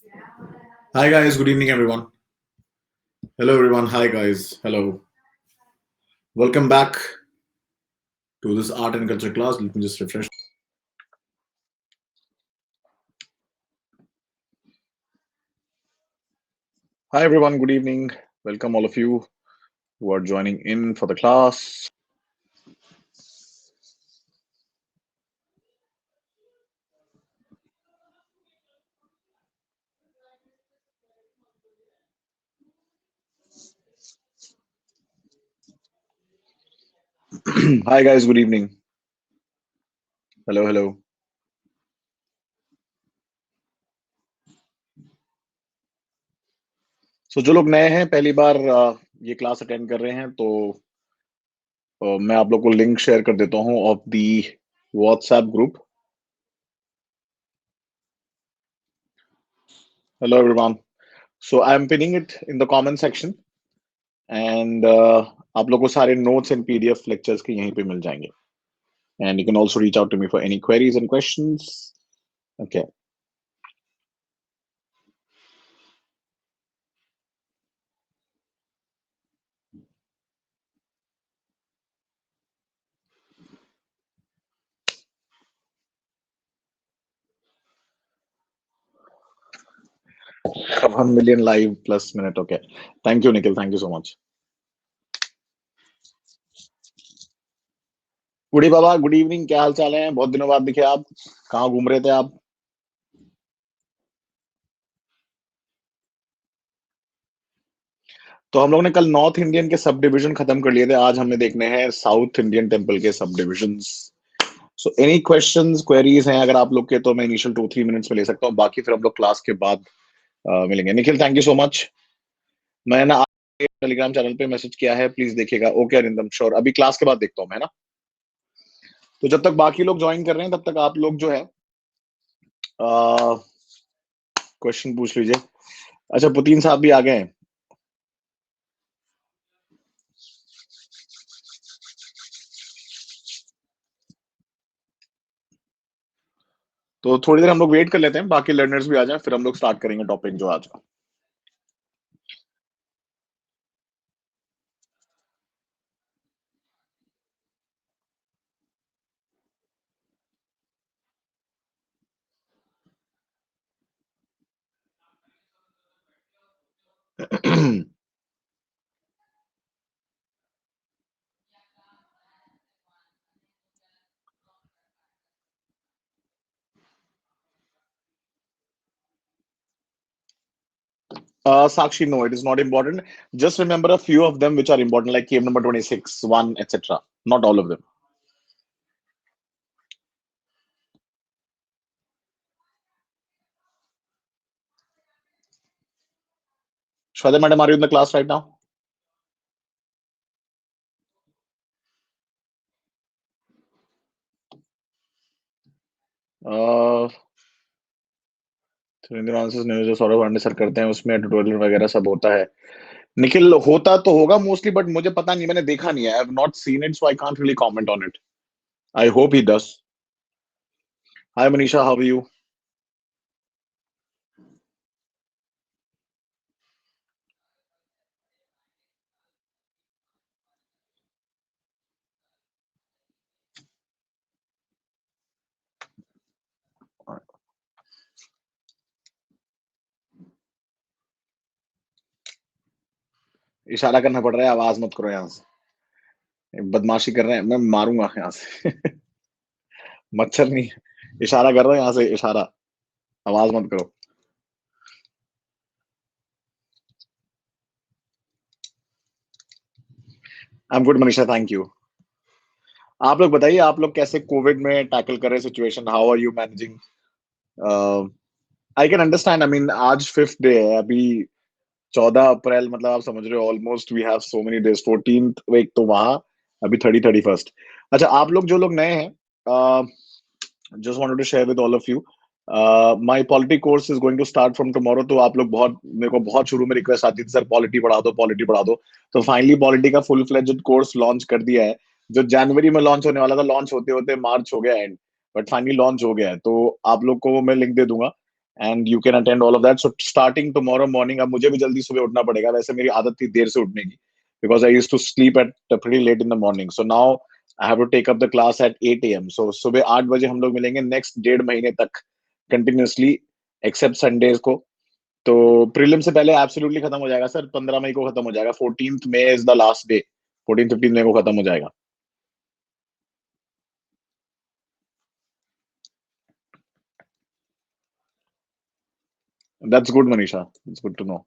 Hi guys, good evening everyone. Hello everyone. Hi guys. Hello. Welcome back to this art and culture class. Let me just refresh. Hi everyone, good evening. Welcome all of you who are joining in for the class. Hi guys, good evening. Hello, hello. जो लोग नए हैं पहली बार ये class attend कर रहे हैं तो मैं आप लोग को लिंक शेयर कर देता हूँ of the WhatsApp group. Hello everyone. So I am pinning it in the comment section and आप लोग को सारे notes and PDF lectures के यहीं पे मिल जाएंगे. And you can also reach out to me for any queries and questions. Okay. One million live plus minute. Okay. Thank you, Nikhil. Thank you so much. गुडी बाबा, good evening. क्या हाल चाल है? बहुत दिनों बाद दिखे आप. कहाँ घूम रहे थे आप? तो हम लोग ने कल नॉर्थ इंडियन के सब डिविजन खत्म कर लिए थे. आज हमें देखने हैं साउथ इंडियन टेम्पल के सब divisions. So any questions, queries हैं अगर आप लोग के, तो मैं इनिशियल 2-3 मिनट्स में ले सकता हूँ. बाकी फिर हम लोग क्लास के बाद मिलेंगे. Nikhil, thank you so much. मैंने ना आपके टेलीग्राम चैनल पे मैसेज किया है, प्लीज देखिएगा. Okay Arindam, sure. अभी क्लास के बाद देखता हूँ मैं ना. तो जब तक बाकी लोग ज्वाइन कर रहे हैं तब तक आप लोग जो है क्वेश्चन पूछ लीजिए. अच्छा, पुतीन साहब भी आ गए हैं. तो थोड़ी देर हम लोग वेट कर लेते हैं, बाकी लर्नर्स भी आ जाएं, फिर हम लोग स्टार्ट करेंगे टॉपिक जो आज का. Sakshi, no, it is not important. Just remember a few of them which are important, like cave number 26, 1, etc. Not all of them. Shweta madam, are you in the class right now? जो Saurabh Pandey sir करते हैं उसमें tutorial वगैरह सब होता है. निखिल, होता तो होगा मोस्टली, बट मुझे पता नहीं, मैंने देखा नहीं है. I have not seen it, so I can't really comment on it. I hope he does. Hi Manisha, how are you? इशारा करना पड़ रहा है, आवाज मत करो यहाँ से. बदमाशी कर रहे हैं, मैं मारूंगा यहाँ से. मच्छर नहीं, इशारा कर रहा हूँ यहाँ से, इशारा. आवाज मत करो. I am good Manisha, thank you. आप लोग बताइए, आप लोग कैसे कोविड में टैकल कर रहे हैं situation? How are you managing? I can understand. I mean आज 5th डे है अभी. 14 अप्रैल, मतलब आप समझ रहे हो, almost we have so many days. 14th week तो वहां, अभी 31st. अच्छा, आप लोग जो लोग नए हैं, just wanted to share with all of you, my polity course is going to start from tomorrow. तो आप लोग बहुत, मेरे को बहुत शुरू में रिक्वेस्ट आती थी, सर पॉलिटी पढ़ा दो, पॉलिटी पढ़ा दो. तो फाइनली पॉलिटी का फुल फ्लेज कोर्स लॉन्च कर दिया है. जो जनवरी में लॉन्च होने वाला था, लॉन्च होते होते मार्च हो गया एंड, बट फाइनली लॉन्च हो गया है. तो आप लोग को मैं लिंक दे दूंगा. and you can attend all of that. So starting tomorrow morning, अब मुझे भी जल्दी सुबह उठना पड़ेगा. वैसे मेरी आदत थी देर से उठने की, because I used to sleep at pretty late in the morning. So now I have to take up the class at 8 a.m. So सुबह 8 बजे हम लोग मिलेंगे next 1.5 महीने तक continuously, except Sundays को. तो प्रीलिम से पहले एब्सोल्युटली खत्म हो जाएगा सर. 15 मई को खत्म हो जाएगा. 14th May is the last day. 14-15 मई को खत्म हो जाएगा. That's good, Manisha. It's good to know.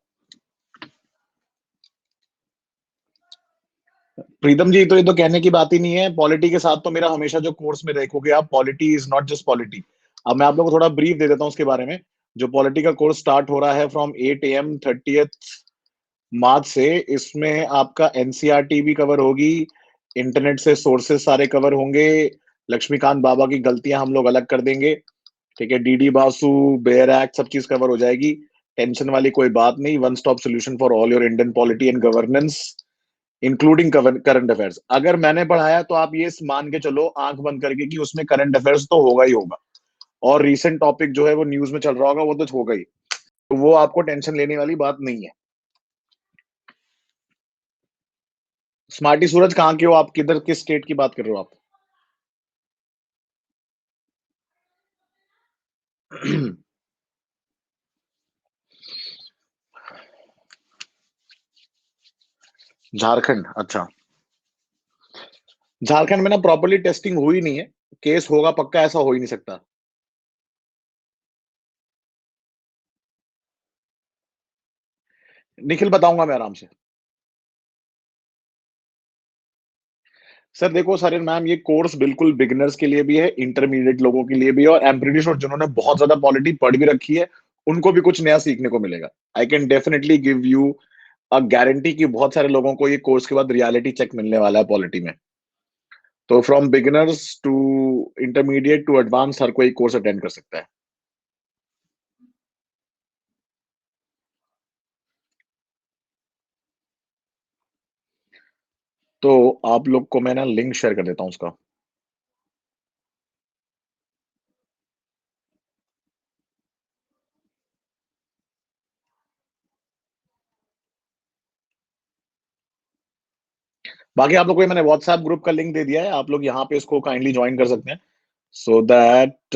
प्रीतम जी, तो ये तो कहने की बात ही नहीं है. पॉलिटी के साथ तो मेरा हमेशा जो कोर्स में देखोगे आप, polity is not just polity. अब मैं आप लोगों को थोड़ा ब्रीफ दे देता हूँ उसके बारे में. जो पॉलिटी का कोर्स स्टार्ट हो रहा है फ्रॉम 8 AM 30th मार्च से, इसमें आपका एनसीईआरटी भी कवर होगी, इंटरनेट से सोर्सेस सारे कवर होंगे, लक्ष्मीकांत बाबा की गलतियां हम लोग अलग कर देंगे, ठीक है, डीडी बासु, बेयर एक्ट, सब चीज कवर हो जाएगी. टेंशन वाली कोई बात नहीं. One stop solution for all your Indian polity and governance, including current affairs. अगर मैंने पढ़ाया तो आप ये मान के चलो आंख बंद करके कि उसमें करंट अफेयर्स तो होगा ही होगा, और रीसेंट टॉपिक जो है वो न्यूज में चल रहा होगा, वो तो होगा ही. तो वो आपको टेंशन लेने वाली बात नहीं है. स्मार्टी सूरज, कहाँ के हो आप? किधर, किस स्टेट की बात कर रहे हो आप? झारखंड. अच्छा. झारखंड में ना प्रॉपर्ली टेस्टिंग हुई नहीं है. केस होगा पक्का, ऐसा हो ही नहीं सकता. निखिल, बताऊंगा मैं आराम से. सर देखो सर मैम, ये कोर्स बिल्कुल बिगिनर्स के लिए भी है, इंटरमीडिएट लोगों के लिए भी है, और आई एम प्रीटी श्योर जिन्होंने बहुत ज्यादा पॉलिटी पढ़ भी रखी है उनको भी कुछ नया सीखने को मिलेगा. I can definitely give you a guarantee कि बहुत सारे लोगों को ये कोर्स के बाद रियलिटी चेक मिलने वाला है पॉलिटी में. तो from beginners to intermediate to advance हर कोई कोर्स अटेंड कर सकता है. तो आप लोग को मैं ना लिंक शेयर कर देता हूँ उसका. बाकी आप लोग को मैंने व्हाट्सएप ग्रुप का लिंक दे दिया है, आप लोग यहाँ पे इसको काइंडली ज्वाइन कर सकते हैं, सो दैट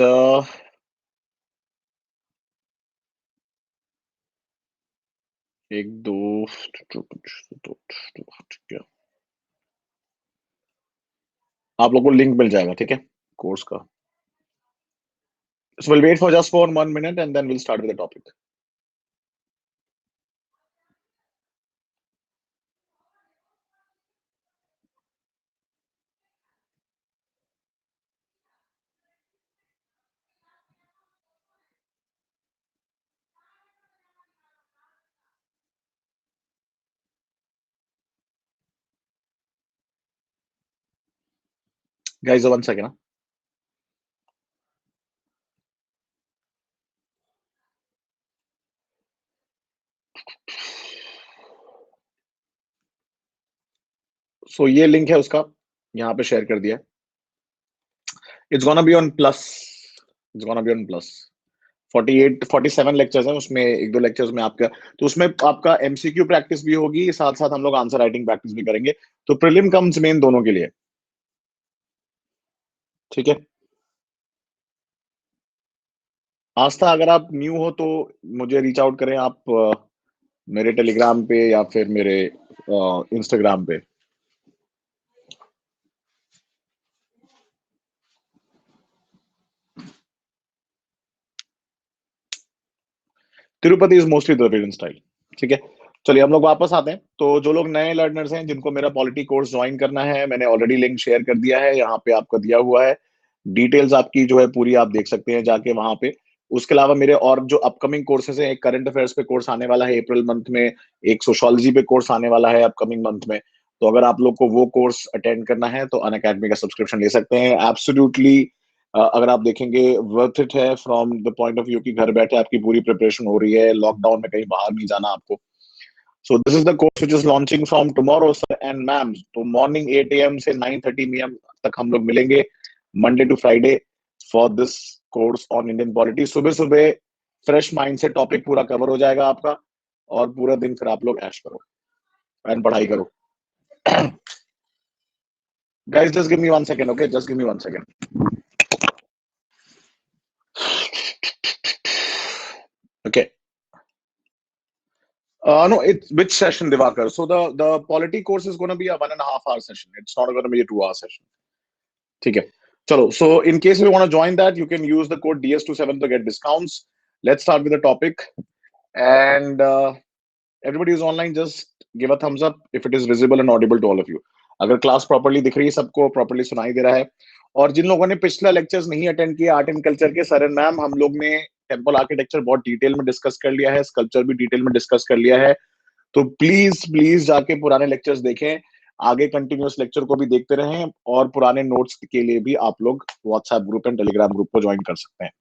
एक दो आप लोग को लिंक मिल जाएगा, ठीक है, कोर्स का. So we'll wait for just for 1 minute and then we'll start with the topic. Guys, 1 second. Huh? So ये लिंक है उसका, यहाँ पे शेयर कर दिया है. It's gonna be on plus. It's gonna be on plus. 47 lectures हैं उसमें, एक दो लेक्चर्स में आपका, तो उसमें आपका एमसीक्यू प्रैक्टिस भी होगी, साथ साथ हम लोग आंसर राइटिंग प्रैक्टिस भी करेंगे. तो प्रीलिम कम्स मेन दोनों के लिए, ठीक है. आस्था, अगर आप न्यू हो तो मुझे रीच आउट करें आप मेरे टेलीग्राम पे या फिर मेरे इंस्टाग्राम पे. तिरुपति इज मोस्टली द्रविड़न स्टाइल, ठीक है. चलिए हम लोग वापस आते हैं. तो जो लोग नए लर्नर्स हैं जिनको मेरा पॉलिटी कोर्स ज्वाइन करना है, मैंने ऑलरेडी लिंक शेयर कर दिया है, यहाँ पे आपका दिया हुआ है. डिटेल्स आपकी जो है पूरी आप देख सकते हैं जाके वहां पे. उसके अलावा मेरे और जो अपकमिंग कोर्सेज हैं, एक करंट अफेयर्स पे कोर्स आने वाला है अप्रैल मंथ में, एक सोशोलॉजी पे कोर्स आने वाला है अपकमिंग मंथ में. तो अगर आप लोग को वो कोर्स अटेंड करना है तो अनअकैडमी का सब्सक्रिप्शन ले सकते हैं. एब्सोल्युटली अगर आप देखेंगे वर्थ इट है, from the point of view कि घर बैठे आपकी पूरी प्रिपरेशन हो रही है, लॉकडाउन में कहीं बाहर नहीं जाना आपको. So this is the course which is launching from tomorrow sir and ma'am. तो मॉर्निंग 8 AM से 9:30 PM तक हम लोग मिलेंगे Monday to Friday for this course on Indian polity. सुबह सुबह फ्रेश माइंड से टॉपिक पूरा कवर हो जाएगा आपका, और पूरा दिन फिर आप लोग ऐश करो एंड पढ़ाई करो. Guys, just give me 1 second, okay? Just give me 1 second. Okay. No, it's which session, Divakar? So the polity course is going to be a 1.5 hour session. It's not going to be a 2 hour session. Okay. Chalo. So in case you want to join that, you can use the code DS27 to get discounts. Let's start with the topic. And everybody who's online, just give a thumbs up if it is visible and audible to all of you. अगर class properly दिख रही है, सबको properly सुनाई दे रहा है. और जिन लोगों ने पिछला लेक्चर्स नहीं अटेंड किया आर्ट एंड कल्चर के, सर एंड मैम, हम लोग ने टेम्पल आर्किटेक्चर बहुत डिटेल में डिस्कस कर लिया है, स्कल्पचर भी डिटेल में डिस्कस कर लिया है. तो प्लीज प्लीज जाके पुराने लेक्चर्स देखें, आगे कंटिन्यूअस लेक्चर को भी देखते रहें, और पुराने नोट्स के लिए भी आप लोग WhatsApp group and Telegram group को ज्वाइन कर सकते हैं.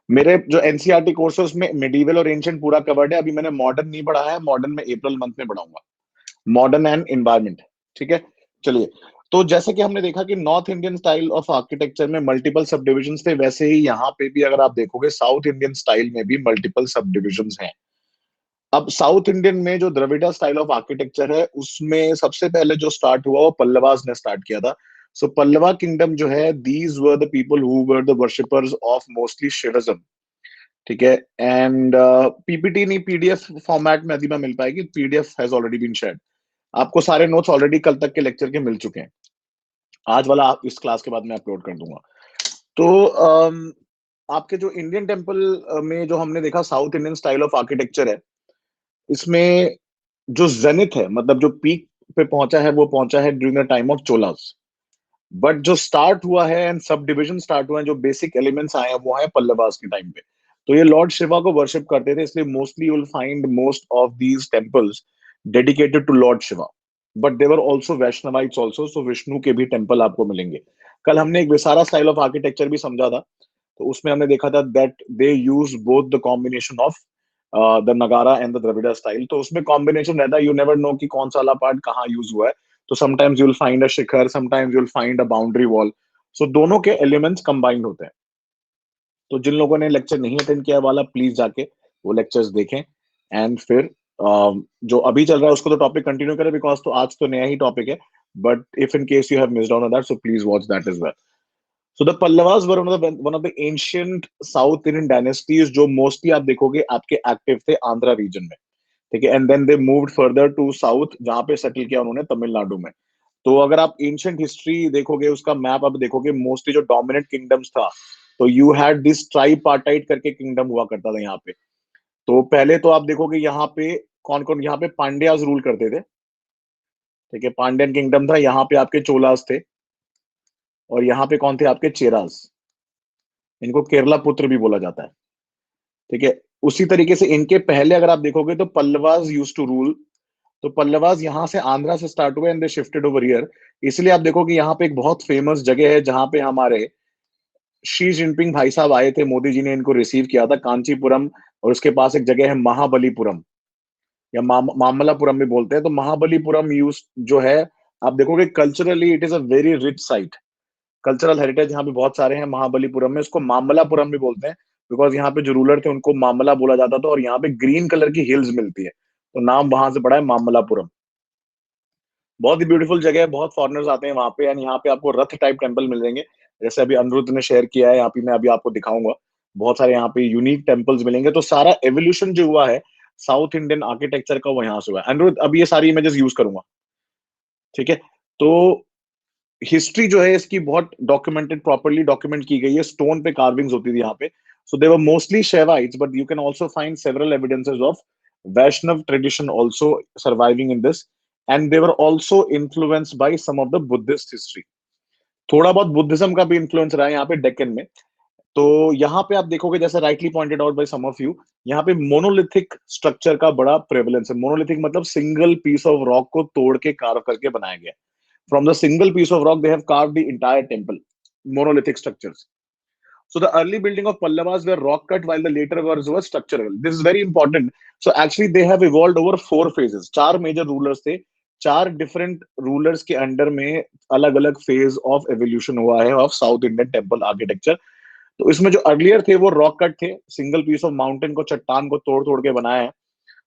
मेरे जो एनसीईआरटी कोर्सेज में मिडीवल और एंशिएंट पूरा कवर्ड है. अभी मैंने मॉडर्न नहीं पढ़ा है, मॉडर्न में अप्रैल मंथ में पढ़ाऊंगा, मॉडर्न एंड एनवायरमेंट. ठीक है, चलिए. तो जैसे कि हमने देखा कि north Indian style of architecture में मल्टीपल सब डिविजन्स थे, वैसे ही यहाँ पे भी अगर आप देखोगे साउथ इंडियन स्टाइल में भी मल्टीपल सब डिविजन्स हैं. अब साउथ इंडियन में जो द्रविड़ा स्टाइल ऑफ आर्किटेक्चर है, उसमें सबसे पहले जो स्टार्ट हुआ वो पल्लवास ने स्टार्ट किया था. सो पल्लवा किंगडम जो है, these were the people who were the worshippers of mostly Shivism. ठीक है. एंड पीपीटी नहीं, पीडीएफ फॉर्मेट में अधिमा मिल पाएगी. PDF has already been shared. आपको सारे नोट्स ऑलरेडी कल तक के लेक्चर के मिल चुके हैं. आज वाला आप इस क्लास के बाद मैं अपलोड कर दूंगा. तो आपके जो इंडियन टेम्पल में जो हमने देखा south Indian style of architecture है, इसमें जो जेनिथ है, मतलब जो पीक पे पहुंचा है, वो पहुंचा है during the time of Cholas. But जो स्टार्ट हुआ है एंड सब डिविजन स्टार्ट हुए हैं, जो बेसिक एलिमेंट्स आए हैं, वो है पल्लवास के टाइम पे. तो ये लॉर्ड शिवा को वर्शिप करते थे, इसलिए mostly you will find most of these temples dedicated to lord Shiva. But they were also Vaishnavites also, so Vishnu के भी टेम्पल आपको मिलेंगे. कल हमने एक विसारा स्टाइल ऑफ आर्किटेक्चर भी समझा था, तो उसमें हमने देखा था that they use both the combination of the नगारा एंड द द्रविड़ा स्टाइल. तो उसमें कॉम्बिनेशन रहता है, यू नेवर नो कि कौन सा वाला पार्ट कहाँ यूज हुआ है. तो sometimes you will find a shikhara, sometimes you will find a boundary wall. So दोनों के एलिमेंट्स कंबाइंड होते हैं. तो जिन लोगों ने लेक्चर नहीं अटेंड किया वाला, प्लीज जाके वो लेक्चर्स देखें. एंड फिर जो अभी चल रहा है उसको तो टॉपिक कंटिन्यू करें, बिकॉज तो आज तो नया ही टॉपिक है. But if in case you have missed out on that, so please watch that as well. So the Pallavas were one of the ancient South Indian dynasties जो mostly आप देखोगे आपके एक्टिव थे आंध्रा रीजन में. ठीक है. And then they moved further to south, जहां पे सेटल किया उन्होंने तमिलनाडु में. तो अगर आप एंशिएंट हिस्ट्री देखोगे, उसका मैप आप देखोगे, मोस्टली जो डोमिनेंट किंगडम्स था, तो यू हैड दिस ट्राइपार्टाइट करके किंगडम हुआ करता था यहाँ पे. तो पहले तो आप देखोगे यहाँ पे कौन कौन, यहाँ पे पांड्याज रूल करते थे. ठीक है, पांड्यन किंगडम था. यहाँ पे आपके चोलास थे, और यहाँ पे कौन थे आपके चेरास. इनको केरला पुत्र भी बोला जाता है. ठीक है. उसी तरीके से इनके पहले अगर आप देखोगे तो पल्लवास यूज्ड टू रूल. तो पल्लवास यहाँ से आंध्रा से स्टार्ट हुए and they shifted over here. इसलिए आप देखोगे यहाँ पे एक बहुत फेमस जगह है जहां पे हमारे शी जिनपिंग भाई साहब आए थे, मोदी जी ने इनको रिसीव किया था, कांचीपुरम. और उसके पास एक जगह है महाबलीपुरम, या मामलापुरम भी बोलते हैं. तो महाबलीपुरम यूज जो है, आप देखोगे culturally it is a very rich site. Cultural heritage यहाँ पे बहुत सारे हैं महाबलीपुरम में. इसको मामलापुरम भी बोलते हैं, बिकॉज यहाँ पे जो रूलर थे उनको मामला बोला जाता था. और यहाँ पे ग्रीन कलर की हिल्स मिलती है, तो नाम वहां से पड़ा है मामलापुरम. बहुत ही ब्यूटीफुल जगह है, बहुत फॉरेनर्स आते हैं वहां पे. एंड यहाँ पे आपको रथ टाइप टेम्पल मिल जाएंगे, जैसे अभी अनिरुद्ध ने शेयर किया है. यहाँ पे मैं अभी आपको दिखाऊंगा, बहुत सारे यहाँ पे यूनिक टेम्पल्स मिलेंगे. तो सारा एवोल्यूशन जो हुआ है साउथ इंडियन आर्किटेक्चर का, वो यहाँ से हुआ है. अनिरुद्ध, अभी ये सारी इमेजेस यूज करूंगा. ठीक है. तो हिस्ट्री जो है इसकी बहुत डॉक्यूमेंटेड, प्रॉपर्ली डॉक्यूमेंट की गई है. स्टोन पे कार्विंग्स होती थी यहाँ पे. So they were mostly Shaivites, but you can also find several evidences of Vaishnava tradition also surviving in this. And they were also influenced by some of the Buddhist history. थोड़ा बहुत बुद्धिज्म का भी influence रहा है यहाँ पे डेक्कन में. तो यहाँ पे आप देखोगे, जैसे rightly pointed out by some of you, यहाँ पे मोनोलिथिक स्ट्रक्चर का बड़ा प्रेवलेंस है. मोनोलिथिक मतलब सिंगल पीस ऑफ रॉक को तोड़ के कार्व करके बनाया गया. From the single piece of rock, they have carved the entire temple, monolithic structures. So the early building of Pallavas were rock cut, while the later ones were structural. This is very important. So actually, they have evolved over 4 phases. 4 major rulers थे, 4 different rulers के under में अलग अलग phase of evolution हुआ है of South Indian temple architecture. तो इसमें जो अर्लियर थे वो रॉक कट थे, सिंगल पीस ऑफ माउंटेन को, चट्टान को तोड़ तोड़ के बनाया है।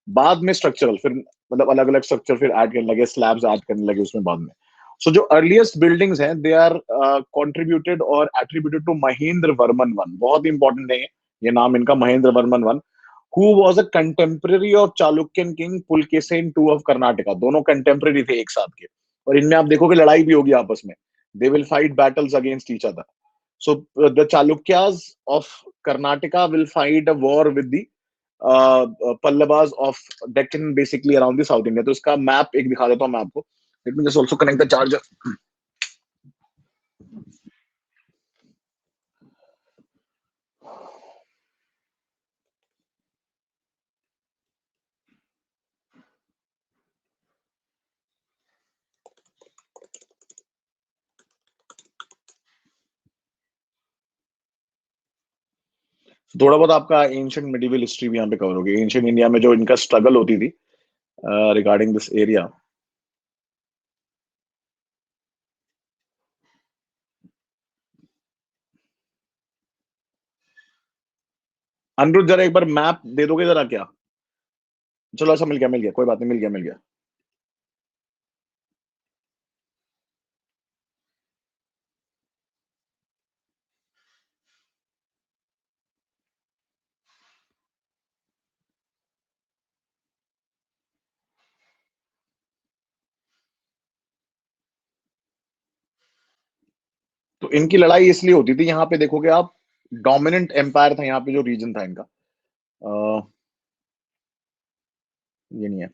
बाद में स्ट्रक्चरल, फिर मतलब अलग अलग स्ट्रक्चर फिर ऐड करने लगे, स्लैब्स ऐड करने लगे उसमें बाद में। सो जो अर्लीस्ट बिल्डिंग्स हैं दे आर कंट्रीब्यूटेड और attributed to Mahendra Varman one. बहुत इंपॉर्टेंट है ये नाम इनका, Mahendra Varman one, who was a contemporary of Chalukyan king Pulakeshin two of Karnataka. दोनों कंटेम्पररी थे एक साथ के, और इनमें आप देखोगे लड़ाई भी होगी आपस में, they will fight battles against each other. So the Chalukyas of Karnataka will fight a war with the Pallavas of Deccan, basically around the South India. तो इसका मैप एक दिखा देता हूँ मैं आपको. Let me just also connect the charger. थोड़ा बहुत आपका एंशियंट मिडिवल हिस्ट्री भी यहाँ पे कवर होगी, एंशियंट इंडिया में जो इनका स्ट्रगल होती थी रिगार्डिंग दिस एरिया. अनिरुद्ध जरा एक बार मैप दे दोगे जरा क्या? चलो ऐसा मिल गया, कोई बात नहीं, मिल गया. तो इनकी लड़ाई इसलिए होती थी, यहाँ पे देखोगे आप, डोमिनेंट एम्पायर था यहाँ पे, जो रीजन था इनका. ये नहीं है.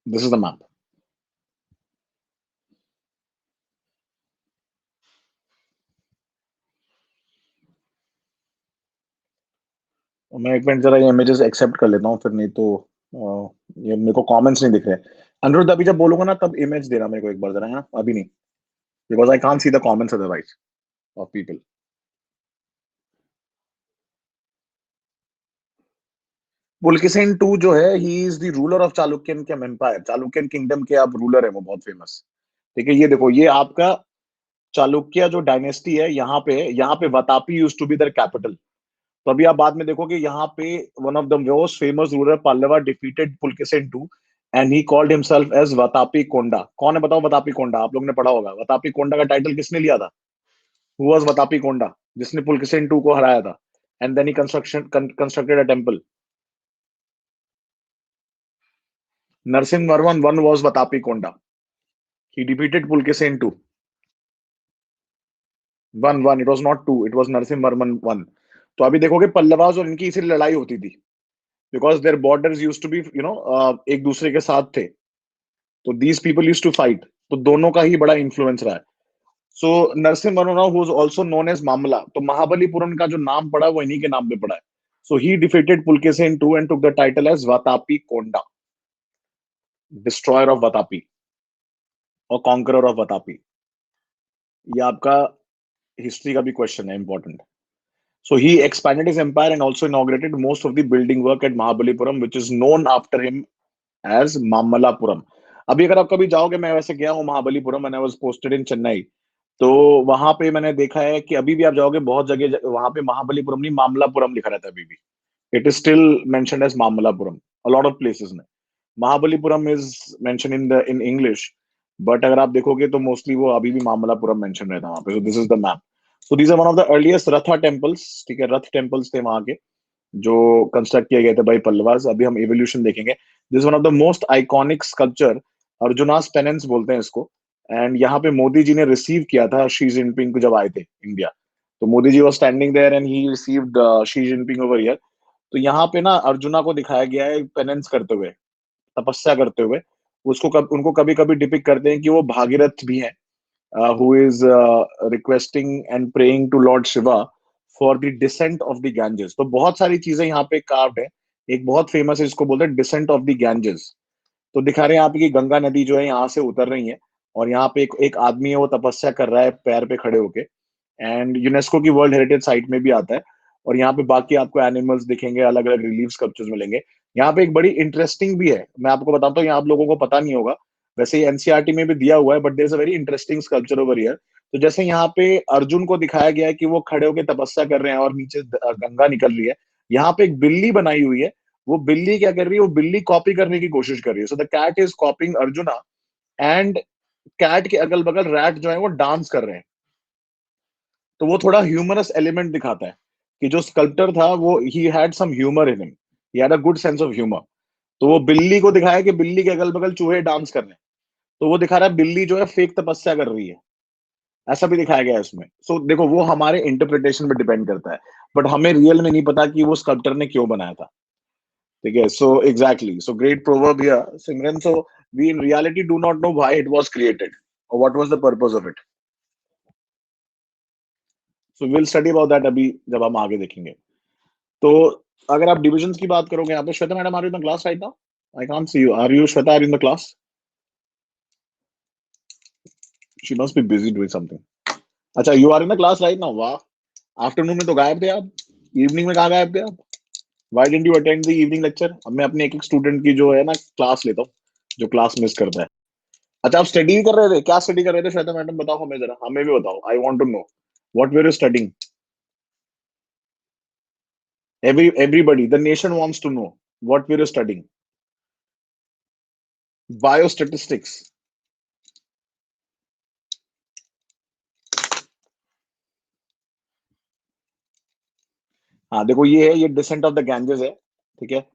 This is the map. मैं एक मिनट जरा ये इमेजेस एक्सेप्ट कर लेता हूँ, फिर नहीं तो ये मेरे को कमेंट्स नहीं दिख रहे. अनिरुद्ध अभी जब बोलूंगा ना तब इमेज देना मेरे को एक बार जरा, है ना? अभी नहीं, because I can't see the comments otherwise of people. Pulakeshin two जो है, he is the ruler of Chalukyan के एम्पायर, चालुक्यन किंगडम के आप रूलर है, वो बहुत फेमस. ठीक है, ये देखो, ये आपका चालुक्य जो डायनेस्टी है, यहाँ पे Vatapi used to be their capital. तो अभी आप बाद में देखोगे यहाँ पे one of the most famous ruler Pallava defeated Pulakeshin two, and he called himself as Vatapi Konda. कौन है बताओ वतापी कोंडा? आप लोग ने पढ़ा होगा. वतापी कोंडा का टाइटल किसने लिया था? हु वाज वतापी कोंडा, जिसने पुलकेशिन टू को हराया था, and then he constructed a temple. Narasimha Varman one was Vatapi Konda. He defeated Pulakeshin two. One it was not two, it was Narasimha Varman one. तो अभी देखोगे पल्लवास और इनकी इसीलिए लड़ाई होती थी, because their borders used to be एक दूसरे के साथ थे. तो these people used to fight. तो दोनों का ही बड़ा इन्फ्लुएंस रहा है. So Narasimha Varma who was also known as Mamalla, तो महाबलीपुरम का जो नाम पड़ा है वो इन्हीं के नाम पे पड़ा है. So he defeated Pulakeshin two and took the title as Vatapi Konda, destroyer of Vatapi और कॉन्करर ऑफ वातापी. ये आपका हिस्ट्री का भी क्वेश्चन है, important. So he expanded his empire and also inaugurated most of the building work at Mahabalipuram, which is known after him as Mamalapuram. अभी अगर आप कभी जाओगे, मैं वैसे गया हूँ महाबलीपुरम, मैंने वाज पोस्टेड इन चेन्नई. तो वहां पे मैंने देखा है कि अभी भी आप जाओगे बहुत जगह, वहां पे महाबलीपुरम नहीं मामलापुरम लिखा रहता है अभी भी. It is still mentioned as Mamallapuram a lot of places में. Mahabalipuram is mention in English, but अगर आप देखोगे तो मोस्टली वो अभी भी मामलापुरम मेंशन रहता है वहां पे. So this is the map. So these are one of the earliest ratha temples. ठीक है, रथ टेम्पल्स थे वहां के, जो कंस्ट्रक्ट किए गए थे बाई पल्लवास. अभी हम एवोल्यूशन देखेंगे. This one of the most iconic sculpture, Arjuna's penance बोलते हैं इसको. एंड यहाँ पे मोदी जी ने रिसीव किया था शी जिनपिंग को जब आए थे इंडिया. तो Modi ji was standing there and he received Xi Jinping over here. तो यहाँ पे ना अर्जुना को दिखाया गया है पेनेंस करते हुए, तपस्या करते हुए. उनको कभी कभी डिपिक्ट करते हैं कि वो भागीरथ भी हैं, who is requesting and praying to Lord Shiva for the descent of the Ganges. तो बहुत सारी चीजें यहाँ पे कार्व्ड है. एक बहुत फेमस है, इसको बोलते हैं डिसेंट ऑफ द गैंजेस. तो दिखा रहे हैं यहाँ पे कि गंगा नदी जो है यहाँ से उतर रही है, और यहाँ पे एक आदमी है, वो तपस्या कर रहा है पैर पे खड़े होके. एंड यूनेस्को की वर्ल्ड हेरिटेज साइट में भी आता है. और यहाँ पे बाकी आपको एनिमल्स दिखेंगे, अलग अलग रिलीफ स्कल्पचर्स मिलेंगे. यहाँ पे एक बड़ी इंटरेस्टिंग भी है, मैं आपको बताता हूँ, यहाँ आप लोगों को पता नहीं होगा, वैसे एनसीईआरटी में भी दिया हुआ है, but there is a very interesting sculpture over here. तो जैसे यहाँ पे अर्जुन को दिखाया गया है कि वो खड़े होकर तपस्या कर रहे हैं और नीचे गंगा निकल रही है। यहाँ पे एक बिल्ली बनाई हुई है, वो बिल्ली क्या कर रही है, वो बिल्ली कॉपी करने की कोशिश कर रही है। So the cat is copying Arjuna, and cat के अगल बगल रैट जो है वो डांस कर रहे हैं। तो वो थोड़ा ह्यूमरस एलिमेंट दिखाता है कि जो स्कल्प्टर था वो he had some humour in him, he had a good sense of humour. तो वो बिल्ली को दिखाया कि बिल्ली के अगल बगल चूहे डांस कर रहे हैं, तो वो दिखा रहा है बिल्ली जो है फेक तपस्या कर रही है, ऐसा भी दिखाया गया है इसमें। सो देखो वो हमारे इंटरप्रिटेशन पे डिपेंड करता है, बट हमें रियल में नहीं पता कि वो स्कल्प्टर ने क्यों बनाया था। ठीक है, so exactly, so great proverb here Simran. So we in reality do not know why it was created और what was the purpose of it. So will study about that अभी जब हम आगे देखेंगे। तो अगर आप डिविजन्स की बात करोगे, यहाँ पे Shweta madam are you in the class right now? I can't see you, are you Shweta, are you in the class? She must be busy doing something. अच्छा, you are in the class right now, वाह। Afternoon में तो गायब थे आप, evening में कहाँ गायब थे आप? Why didn't you attend the evening lecture? अब मैं अपने एक एक स्टूडेंट की जो है ना क्लास लेता हूँ, जो क्लास मिस करता है। अच्छा, आप स्टडी कर रहे थे? क्या स्टडी कर रहे थे श्वेता मैडम, बताओ हमें जरा, हमें भी बताओ, I want to know what were you studying. Everybody, the nation wants to know what we're studying. Biostatistics. हाँ देखो, ये डिसेंट ऑफ द गैंजेस है, ठीक है।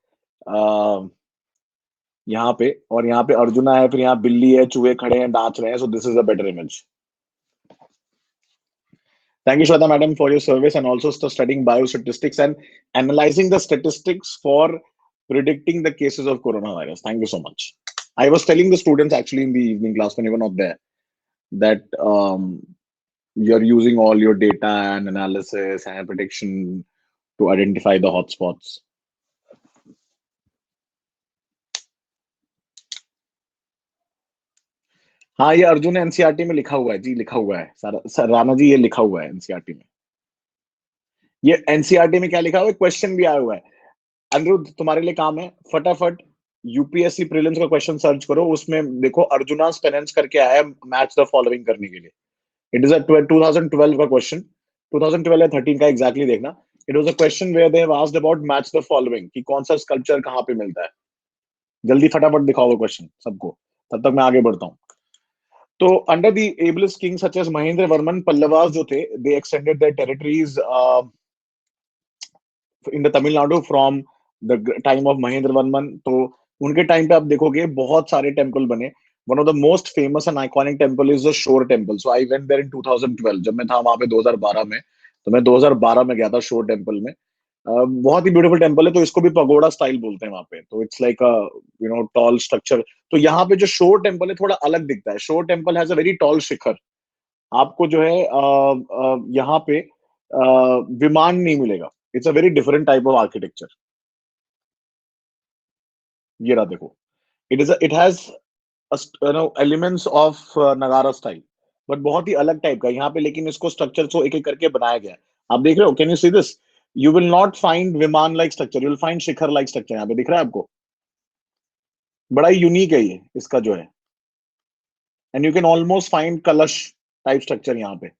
यहाँ पे, और यहाँ पे अर्जुना है, फिर यहाँ बिल्ली है, चूहे खड़े हैं, नाच रहे हैं। सो this is a better image. Thank you, Shweta madam, for your service and also studying biostatistics and analyzing the statistics for predicting the cases of coronavirus. Thank you so much. I was telling the students actually in the evening class when you were not there that you're using all your data and analysis and prediction to identify the hotspots. हाँ, ये Arjun NCERT में लिखा हुआ है जी, लिखा हुआ है sir Rana ji, ये लिखा हुआ है एनसीईआरटी में। ये एनसीईआरटी में क्या लिखा हुआ है, क्वेश्चन भी आया हुआ है। अनिरुद्ध, तुम्हारे लिए काम है, फटाफट यूपीएससी प्रीलिम्स का क्वेश्चन सर्च करो, उसमें देखो अर्जुनास पेनेंस करके आया है मैच द फॉलोइंग करने के लिए। इट इज अ 2012 का क्वेश्चन, 2012 या 13 का एग्जैक्टली देखना। It was a question where they have asked about match the following, कि कौन सा स्कल्पचर कहाँ पे मिलता है। जल्दी फटाफट दिखाओ वो क्वेश्चन सबको, तब तक मैं आगे बढ़ता हूँ। तो under the ablest king such as Mahendra Varman, Pallavas जो थे, they extended their territories in the Tamil Nadu from the time of Mahendra Varman. तो उनके टाइम पे आप देखोगे बहुत सारे टेम्पल बने। One of the most famous and iconic temple is the shore temple. So I went there in 2012, जब मैं था वहां पे 2012 में। तो मैं 2012 में गया था शोर टेम्पल में। बहुत ही ब्यूटीफुल टेम्पल है, तो इसको भी पगोड़ा स्टाइल बोलते हैं वहां पे। तो it's like a tall structure. तो यहाँ पे जो शोर टेम्पल है थोड़ा अलग दिखता है। Shore temple has a very tall shikhara. आपको जो है यहाँ पे विमान नहीं मिलेगा। It's a very different type of architecture. ये रहा देखो, it has elements of Nagara style, but बहुत ही अलग टाइप का यहाँ पे। लेकिन इसको स्ट्रक्चर को एक एक करके बनाया गया है। आप देख रहे हो, can you see this? You will not find vimana like structure, you will find shikhara like structure. यहाँ पे दिख रहा है आपको? बड़ा ही यूनिक है ये, इसका जो है। And you can almost find कलश टाइप स्ट्रक्चर यहाँ पे।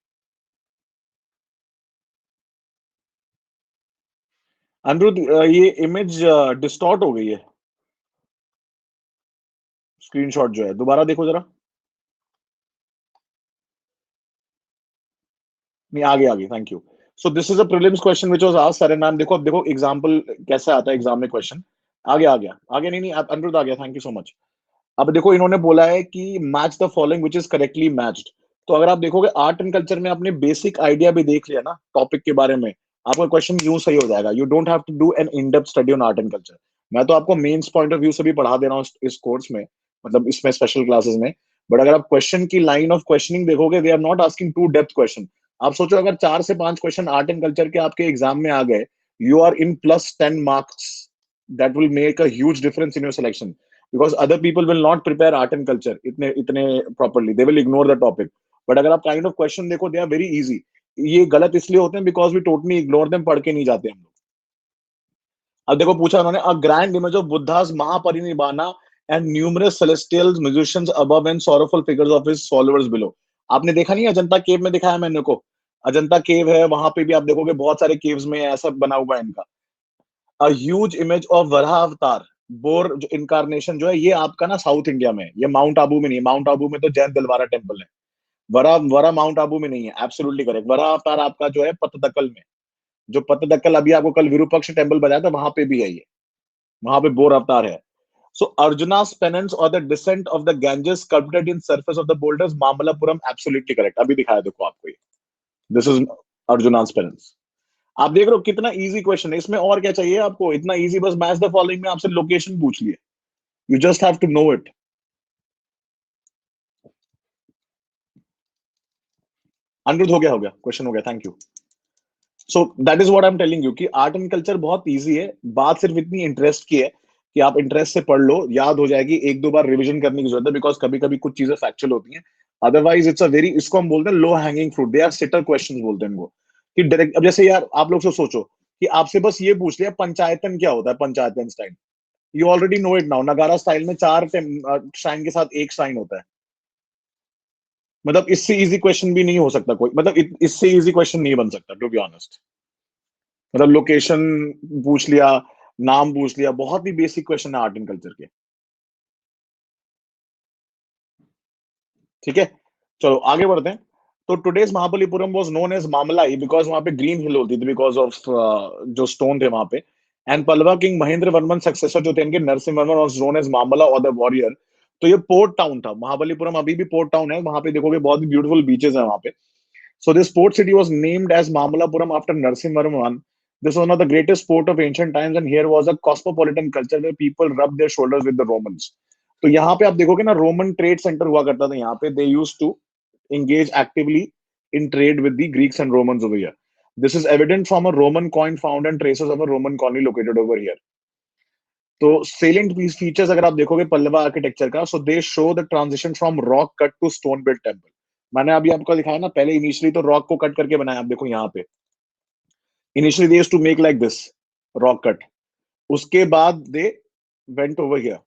अनिरुद्ध, ये इमेज डिस्टॉर्ट हो गई है, स्क्रीनशॉट जो है, दोबारा देखो जरा। नहीं, आगे आगे, thank you. So this is a prelims question which was asked. Sir ma'am देखो, अब देखो एग्जांपल कैसे आता है एग्जाम में क्वेश्चन। आगे आ गया, आगे नहीं नहीं, अनिरुद्ध आ गया, थैंक यू सो मच। अब देखो, इन्होंने बोला है कि match the following which is correctly matched. तो अगर आप देखोगे आर्ट एंड कल्चर में, आपने बेसिक आइडिया भी देख लिया ना टॉपिक के बारे में, आपका क्वेश्चन यूं सही हो जाएगा। You don't have to do an in depth study on art and culture. मैं तो आपको मेंस पॉइंट ऑफ व्यू से भी पढ़ा दे रहा हूँ इस कोर्स में, मतलब इसमें स्पेशल क्लासेस में। बट अगर आप क्वेश्चन की लाइन ऑफ क्वेश्चनिंग देखोगे, they are not asking to depth question. आप सोचो, अगर 4 से 5 क्वेश्चन आर्ट एंड कल्चर के आपके एग्जाम में आ गए, you are in +10 marks। That will make a huge difference in your selection, because other people will not prepare art and culture इतने इतने properly, they will ignore the topic। but अगर आप kind of question देखो, they are very easy। ये गलत इसलिए होते हैं because we totally ignore them, पढ़ के नहीं जाते हम लोग। अब देखो पूछा उन्होंने, a grand image of Buddhas Mahaparinirvana and numerous celestial musicians above and sorrowful figures of his followers below. आपने देखा नहीं अजंता केव में, दिखाया मैंने को, अजंता केव है वहां पे भी आप देखोगे बहुत सारे केव्स में ऐसा बना हुआ है इनका। A huge image of Varaha अवतार, बोर जो इनकारनेशन जो है ये आपका ना साउथ इंडिया में है। ये माउंट आबू में नहीं है, माउंट आबू में तो जैन दिलवारा टेम्पल है। वरा वरा माउंट आबू में नहीं है, एब्सोल्युटली करेक्ट। वरा अवतार आपका जो है पतदकल में, जो पतदकल अभी आपको कल विरूपाक्ष टेम्पल बताया था वहां पे भी है ये, वहां पे बोर अवतार है। सो अर्जुना's penance or the descent of the Ganges sculpted in surface of the boulders, Mamallapuram, absolutely correct. अभी दिखाया देखो आपको ये, दिस इज अर्जुना's penance। आप देख रहे हो कितना इजी क्वेश्चन है, इसमें और क्या चाहिए आपको, इतना इजी, बस मैच द फॉलोइंग में आपसे लोकेशन पूछ लिए, you just have to know it. Aniruddh हो गया क्वेश्चन हो गया, thank you. So that is what I am telling you कि आर्ट एंड कल्चर बहुत इजी है, बात सिर्फ इतनी इंटरेस्ट की है कि आप इंटरेस्ट से पढ़ लो, याद हो जाएगी, एक दो बार रिवीजन करने की जरूरत है, बिकॉज कभी कभी कुछ चीजें फैक्चुअल होती हैं। अदरवाइज इट्स अ वेरी, इसको हम बोलते हैं low hanging fruit, they are sitter question बोलते हैं इनको, कि डायरेक्ट। अब जैसे यार आप लोग से सोचो कि आपसे बस ये पूछ लिया पंचायतन क्या होता है, panchayatana style, you already know it now. Nagara style में चार शाइन के साथ एक शाइन होता है। मतलब इससे इजी क्वेश्चन भी नहीं हो सकता कोई, मतलब इससे इजी क्वेश्चन नहीं बन सकता टू बी ऑनेस्ट। मतलब लोकेशन पूछ लिया, नाम पूछ लिया, बहुत ही बेसिक क्वेश्चन है आर्ट एंड कल्चर के। ठीक है, चलो आगे बढ़ते हैं। तो today's Mahabalipuram was known as Mamallai because वहां पे ग्रीन हिल होती थी, बिकॉज ऑफ जो स्टोन थे वहां पे। And Pallava king Mahendra Varman successor जो थे इनके, Narasimha Varman, was known as Mamalla और द वॉरियर। तो ये पोर्ट टाउन था महाबलीपुरम, अभी भी पोर्ट टाउन है, वहां पे देखोगे बहुत ही ब्यूटीफुल बीचेस है वहां पे। So this port city was named as Mamallapuram after Narasimhavarman. This was one of the greatest port of ancient times, and here was a cosmopolitan culture where people rubbed their shoulders with the Romans. तो यहाँ पे आप देखोगे ना, Roman trade centre हुआ करता था यहाँ पे, they used to engage actively in trade with the Greeks and Romans over here. This is evident from a Roman coin found and traces of a Roman colony located over here. तो salient features अगर आप देखोगे Pallava architecture का, so they show the transition from rock cut to stone built temple. मैंने अभी आपको दिखाया ना, पहले इनिशियली तो रॉक को कट करके बनाया, आप देखो यहाँ पे initially they used to make like this, rock cut, उसके बाद they went over here,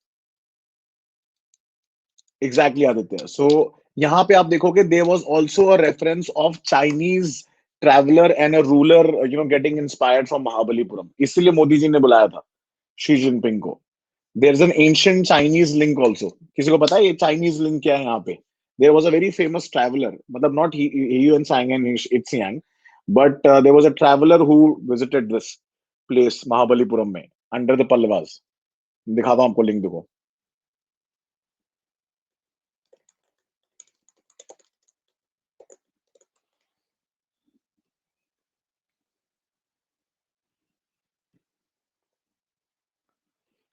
exactly Aditya. So यहाँ पे आप देखोगे there was also a reference of Chinese traveller and a ruler, you know, getting inspired from Mahabalipuram, इसलिए मोदी जी ने बुलाया था शी जिनपिंग को। There is an ancient Chinese link also, किसी को पता है ये चाइनीज लिंक क्या है यहाँ पे? There was a very famous traveller, मतलब not Hiuen Tsang and Itsing, but there was a traveller who visited this place Mahabalipuram में अंडर द पल्लवास। दिखाता हूँ आपको लिंक, देखो।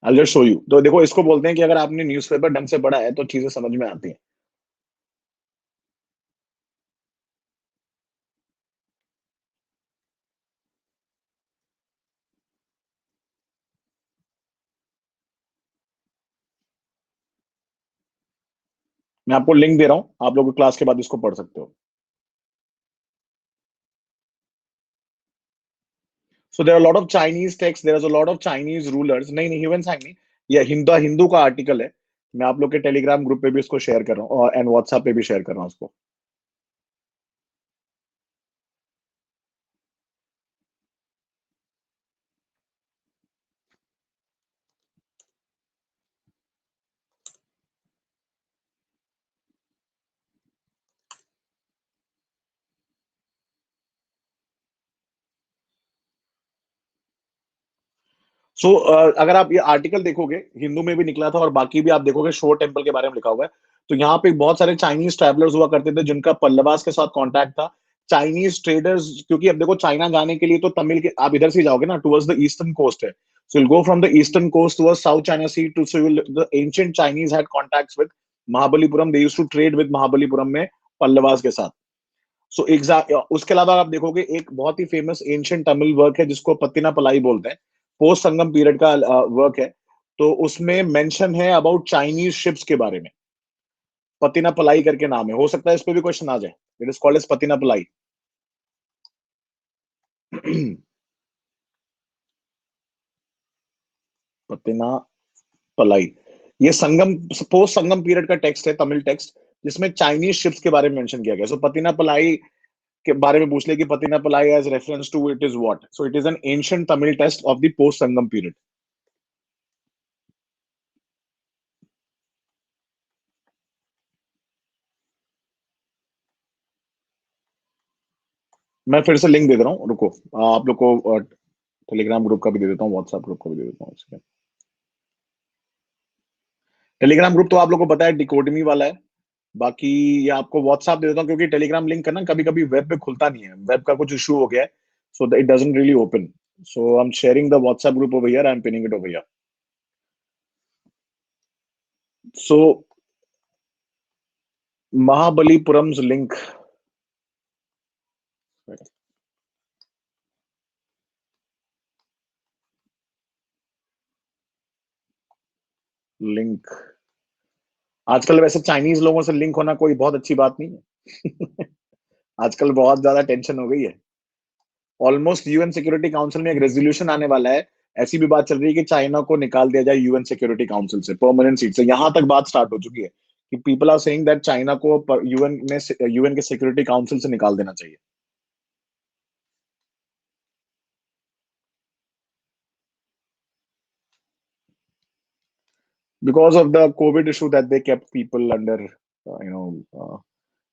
I just show you. तो देखो इसको बोलते हैं कि अगर आपने न्यूज़पेपर ढंग से पढ़ा है तो चीजें समझ में आती हैं। मैं आपको लिंक दे रहा हूँ, आप लोग क्लास के बाद इसको पढ़ सकते हो। So there are lot of Chinese text, there is a lot of Chinese rulers. नहीं नहीं, ह्यूमन सांग नहीं, ये हिंदू हिंदू का आर्टिकल है। मैं आप लोग के टेलीग्राम ग्रुप पे भी इसको शेयर कर रहा हूँ और एंड व्हाट्सएप पे भी शेयर कर रहा हूँ उसको। सो अगर आप ये आर्टिकल देखोगे, हिंदू में भी निकला था और बाकी भी आप देखोगे, शोर टेम्पल के बारे में लिखा हुआ है। तो यहाँ पे बहुत सारे चाइनीज ट्रैवलर्स हुआ करते थे जिनका पल्लवास के साथ कांटेक्ट था। चाइनीज ट्रेडर्स, क्योंकि अब देखो चाइना जाने के लिए तो तमिल के आप इधर से जाओगे ना, टुवर्ड्स द ईस्टर्न कोस्ट है। So will go from the eastern coast towards South China Sea to, so the ancient Chinese had contacts with Mahabalipuram, they used to trade with Mahabalipuram में पल्लवास के साथ। सो एग्जैक्ट, उसके अलावा आप देखोगे एक बहुत ही फेमस एंशिएंट तमिल वर्क है जिसको पत्तिना पलाई बोलते हैं, पोस्ट संगम पीरियड का वर्क है। तो उसमें मेंशन है अबाउट चाइनीज शिप्स के बारे में, पतिना पलाई करके नाम है, हो सकता है इस पे भी क्वेश्चन आ जाए। इट इज कॉल्ड एज पतिना पलाई। पतिना पलाई, ये संगम, पोस्ट संगम पीरियड का टेक्स्ट है, तमिल टेक्स्ट, जिसमें चाइनीज शिप्स के बारे में मेंशन किया गया। सो पतिना पलाई के बारे में पूछ ले कि Pattina Palai as reference to it is what, so it is an ancient Tamil text of the post Sangam period. मैं फिर से लिंक दे दे रहा हूँ, रुको, आप लोग को टेलीग्राम ग्रुप का भी दे देता हूँ, व्हाट्सएप ग्रुप का भी दे देता हूँ। टेलीग्राम ग्रुप तो आप लोग को पता है डिकोडमी वाला है, बाकी ये आपको व्हाट्सएप दे देता हूँ, क्योंकि टेलीग्राम लिंक करना कभी कभी वेब पे खुलता नहीं है, वेब का कुछ इशू हो गया है, so it doesn't really open. So I am sharing the WhatsApp group over here, I am pinning it over here. So Mahabalipuram's link, link आजकल वैसे चाइनीज लोगों से लिंक होना कोई बहुत अच्छी बात नहीं है। आजकल बहुत ज्यादा टेंशन हो गई है। ऑलमोस्ट यूएन सिक्योरिटी काउंसिल में एक रेजोल्यूशन आने वाला है, ऐसी भी बात चल रही है कि चाइना को निकाल दिया जाए यूएन सिक्योरिटी काउंसिल से, परमानेंट सीट से। यहां तक बात स्टार्ट हो चुकी है कि people are saying that China को यूएन के सिक्योरिटी काउंसिल से निकाल देना चाहिए। Because of the COVID issue that they kept people under,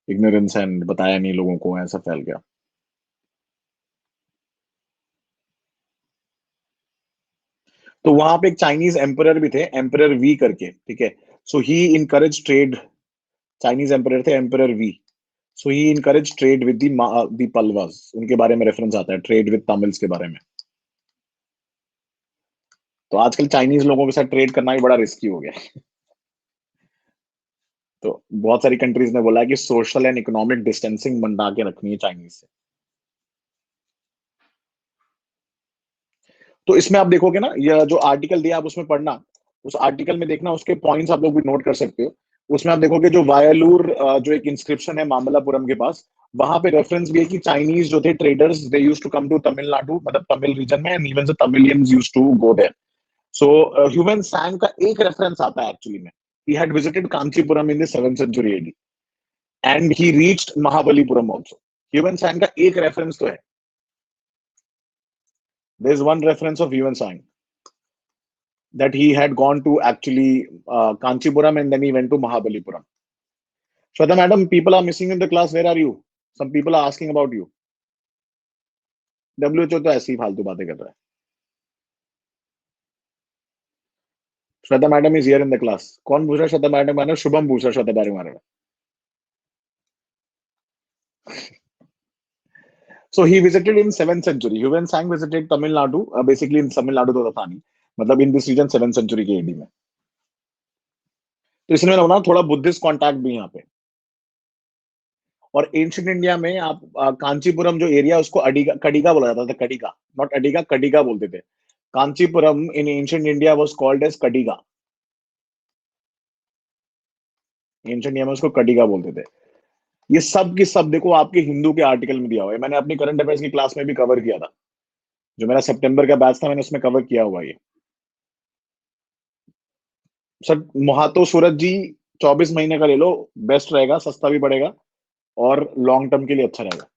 ignorance, and बताया नहीं लोगों को, ऐसा फैल गया। तो वहां पे एक चाइनीज एम्परर भी थे, एम्परर वी करके, ठीक है। So he encourage trade, Chinese emperor थे एम्परर वी। So he encourage trade with the Pallavas, उनके बारे में रेफरेंस आता है, ट्रेड विद तमिल्स के बारे में। तो आजकल चाइनीज लोगों के साथ ट्रेड करना भी बड़ा रिस्की हो गया है। तो बहुत सारी कंट्रीज ने बोला है कि सोशल एंड इकोनॉमिक डिस्टेंसिंग बना के रखनी है चाइनीज से। तो इसमें आप देखोगे ना, यह जो आर्टिकल दिया आप उसमें पढ़ना, उस आर्टिकल में देखना, उसके पॉइंट्स आप लोग भी नोट कर सकते हो। उसमें आप देखोगे जो वायलूर, जो एक इंस्क्रिप्शन है मामल्लापुरम के पास, वहां पे रेफरेंस भी है कि चाइनीज जो थे traders, they used to come to Tamil Nadu, मतलब तमिल रीजन में, and even the Tamilians used to go there. So Hiuen Tsang का एक रेफरेंस आता है एक्चुअली में, he had visited Kanchipuram in the 7th century AD and he reached Mahabalipuram also। Human Tsang का एक reference तो है, there is one reference of human सांग that he had gone to actually Kanchipuram and then he went to Mahabalipuram. Shweta madam, people are missing in the class. Where are you? Some people are asking about you. WHO तो ऐसी फालतू बातें कर रहा है। Shweta madam is here in the class. कौन पूछ रहा है श्वेता मैडम मैंने? शुभम पूछ रहा है श्वेता मैडम मैंने। So he visited in 7th century. Yuan Sang visited Tamil Nadu, basically in Tamil Nadu तो था नहीं, मतलब in this region 7th century के AD में। तो इसमें ना थोड़ा बुद्धिस्ट कॉन्टैक्ट भी यहाँ पे। और एंशिएंट इंडिया में आप कांचीपुरम जो एरिया, उसको अडिगा, कडिगा बोला जाता था, कडिगा, नॉट अडिगा, कडिगा बोलते थे। Kanchipuram in ancient India was called as Kadiga. Ancient India में उसको कडिगा बोलते थे। ये सब की सब देखो आपके हिंदू के आर्टिकल में दिया हुआ है, मैंने अपनी करंट अफेयर्स की क्लास में भी कवर किया था, जो मेरा सितंबर का बैच था, मैंने उसमें कवर किया हुआ ये। सर महातो सूरज जी 24 महीने का ले लो, बेस्ट रहेगा, सस्ता भी पड़ेगा और लॉन्ग टर्म के लिए अच्छा रहेगा।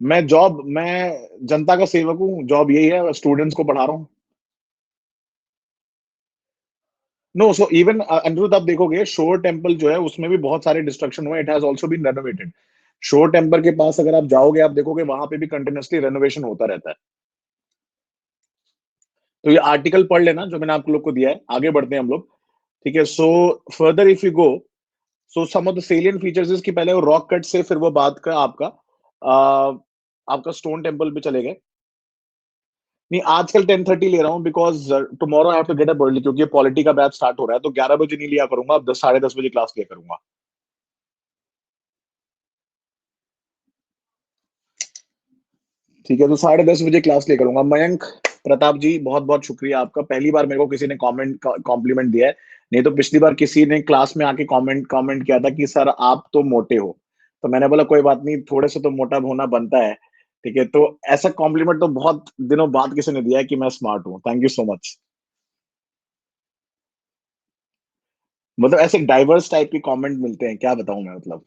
मैं जनता का सेवक हूँ, जॉब यही है, स्टूडेंट्स को पढ़ा रहा हूँ। नो, सो इवन अनिरुद्ध, आप देखोगे शोर टेम्पल जो है उसमें भी बहुत सारे डिस्ट्रक्शन हुए, it has also been renovated. Shore temple के पास अगर आप जाओगे, आप देखोगे वहां पे भी कंटिन्यूअसली रेनोवेशन होता रहता है। तो ये आर्टिकल पढ़ लेना जो मैंने आप लोग को दिया है, आगे बढ़ते हैं हम लोग, ठीक है। So further if you go, so some of the salient features इसकी, पहले वो रॉक कट से, फिर वो बात का आपका स्टोन टेम्पल पे चले गए। नहीं, आजकल 10:30 ले रहा हूँ because tomorrow I have to get up early, क्योंकि पॉलिटी का बैच स्टार्ट हो रहा है, तो 11 बजे नहीं लिया करूंगा, अब 10, साढ़े 10 बजे क्लास लिया करूंगा। ठीक है, तो 10:30 बजे क्लास लिया करूंगा। मयंक प्रताप जी, बहुत बहुत शुक्रिया आपका, पहली बार मेरे को किसी ने कॉम्प्लीमेंट दिया है, नहीं तो पिछली बार किसी ने क्लास में आके कमेंट किया था कि सर आप तो मोटे हो, तो मैंने बोला कोई बात नहीं, थोड़े से तो मोटा होना बनता है, ठीक है, तो ऐसा कॉम्प्लीमेंट तो बहुत दिनों बाद किसी ने दिया है कि मैं स्मार्ट हूँ। Thank you so much. मतलब ऐसे डाइवर्स टाइप के कमेंट मिलते हैं, क्या बताऊं मैं मतलब।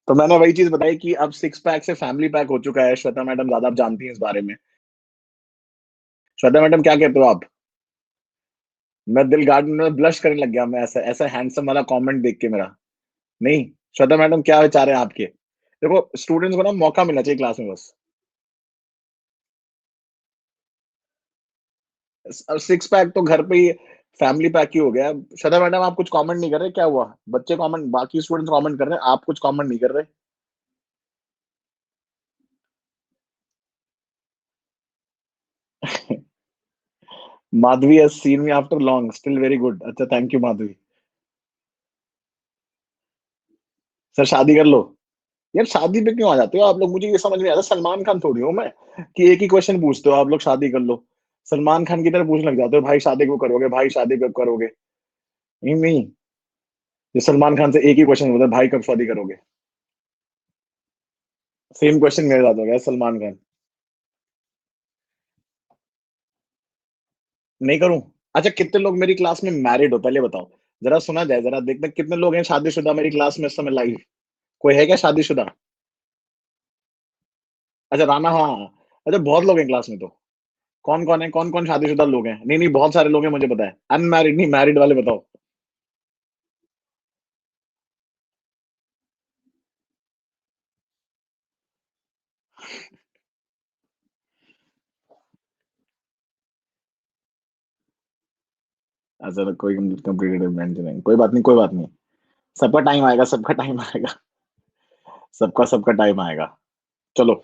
तो मैंने वही चीज बताई कि अब सिक्स पैक से फैमिली पैक हो चुका है। श्वेता मैडम ज्यादा आप जानती हैं इस बारे में। श्वेता मैडम क्या कहते हो आप? मैं दिल गार्डन में ब्लश करने लग गया, मैं ऐसा ऐसा हैंडसम वाला कमेंट देख के मेरा। नहीं, श्वेता मैडम क्या विचार है आपके? देखो, स्टूडेंट्स को ना मौका मिलना चाहिए क्लास में बस। अब सिक्स पैक तो घर पे ही फैमिली पैक ही हो गया। श्वेता मैडम आप कुछ कमेंट नहीं कर रहे, क्या हुआ? बच्चे कमेंट, बाकी स्टूडेंट कमेंट कर रहे हैं, आप कुछ कमेंट नहीं कर रहे। Madhavi has seen me after long, still very good। अच्छा, थैंक यू माधवी। सर शादी कर लो। यार शादी पे क्यों आ जाते हो आप लोग? मुझे ये समझ नहीं आता, सलमान खान थोड़ी हूँ मैं कि एक ही क्वेश्चन पूछते हो आप लोग, शादी कर लो। सलमान खान की तरह पूछने लग जाते हो, भाई शादी कब करोगे, भाई शादी कब करोगे। नहीं नहीं, ये सलमान खान से एक ही क्वेश्चन होता है, भाई कब शादी करोगे। सेम क्वेश्चन मेरे साथ हो गया, सलमान खान। नहीं करूं? अच्छा, कितने लोग मेरी क्लास में मैरिड हो पहले बताओ। जरा सुना जाए, जरा देखते हैं कितने लोग हैं शादीशुदा मेरी क्लास में इस समय लाइव। कोई है क्या शादीशुदा? अच्छा, राणा, हाँ हाँ। अच्छा, बहुत लोग हैं क्लास में तो। कौन कौन है, कौन कौन शादीशुदा लोग हैं? नहीं नहीं, बहुत सारे लोग हैं, मुझे पता है। अनमैरिड नहीं, मैरिड वाले बताओ। अच्छा तो कोई कंप्लीटेड नहीं, कोई बात नहीं, कोई बात नहीं। सबका टाइम आएगा, सबका टाइम आएगा। सबका सबका टाइम आएगा। चलो,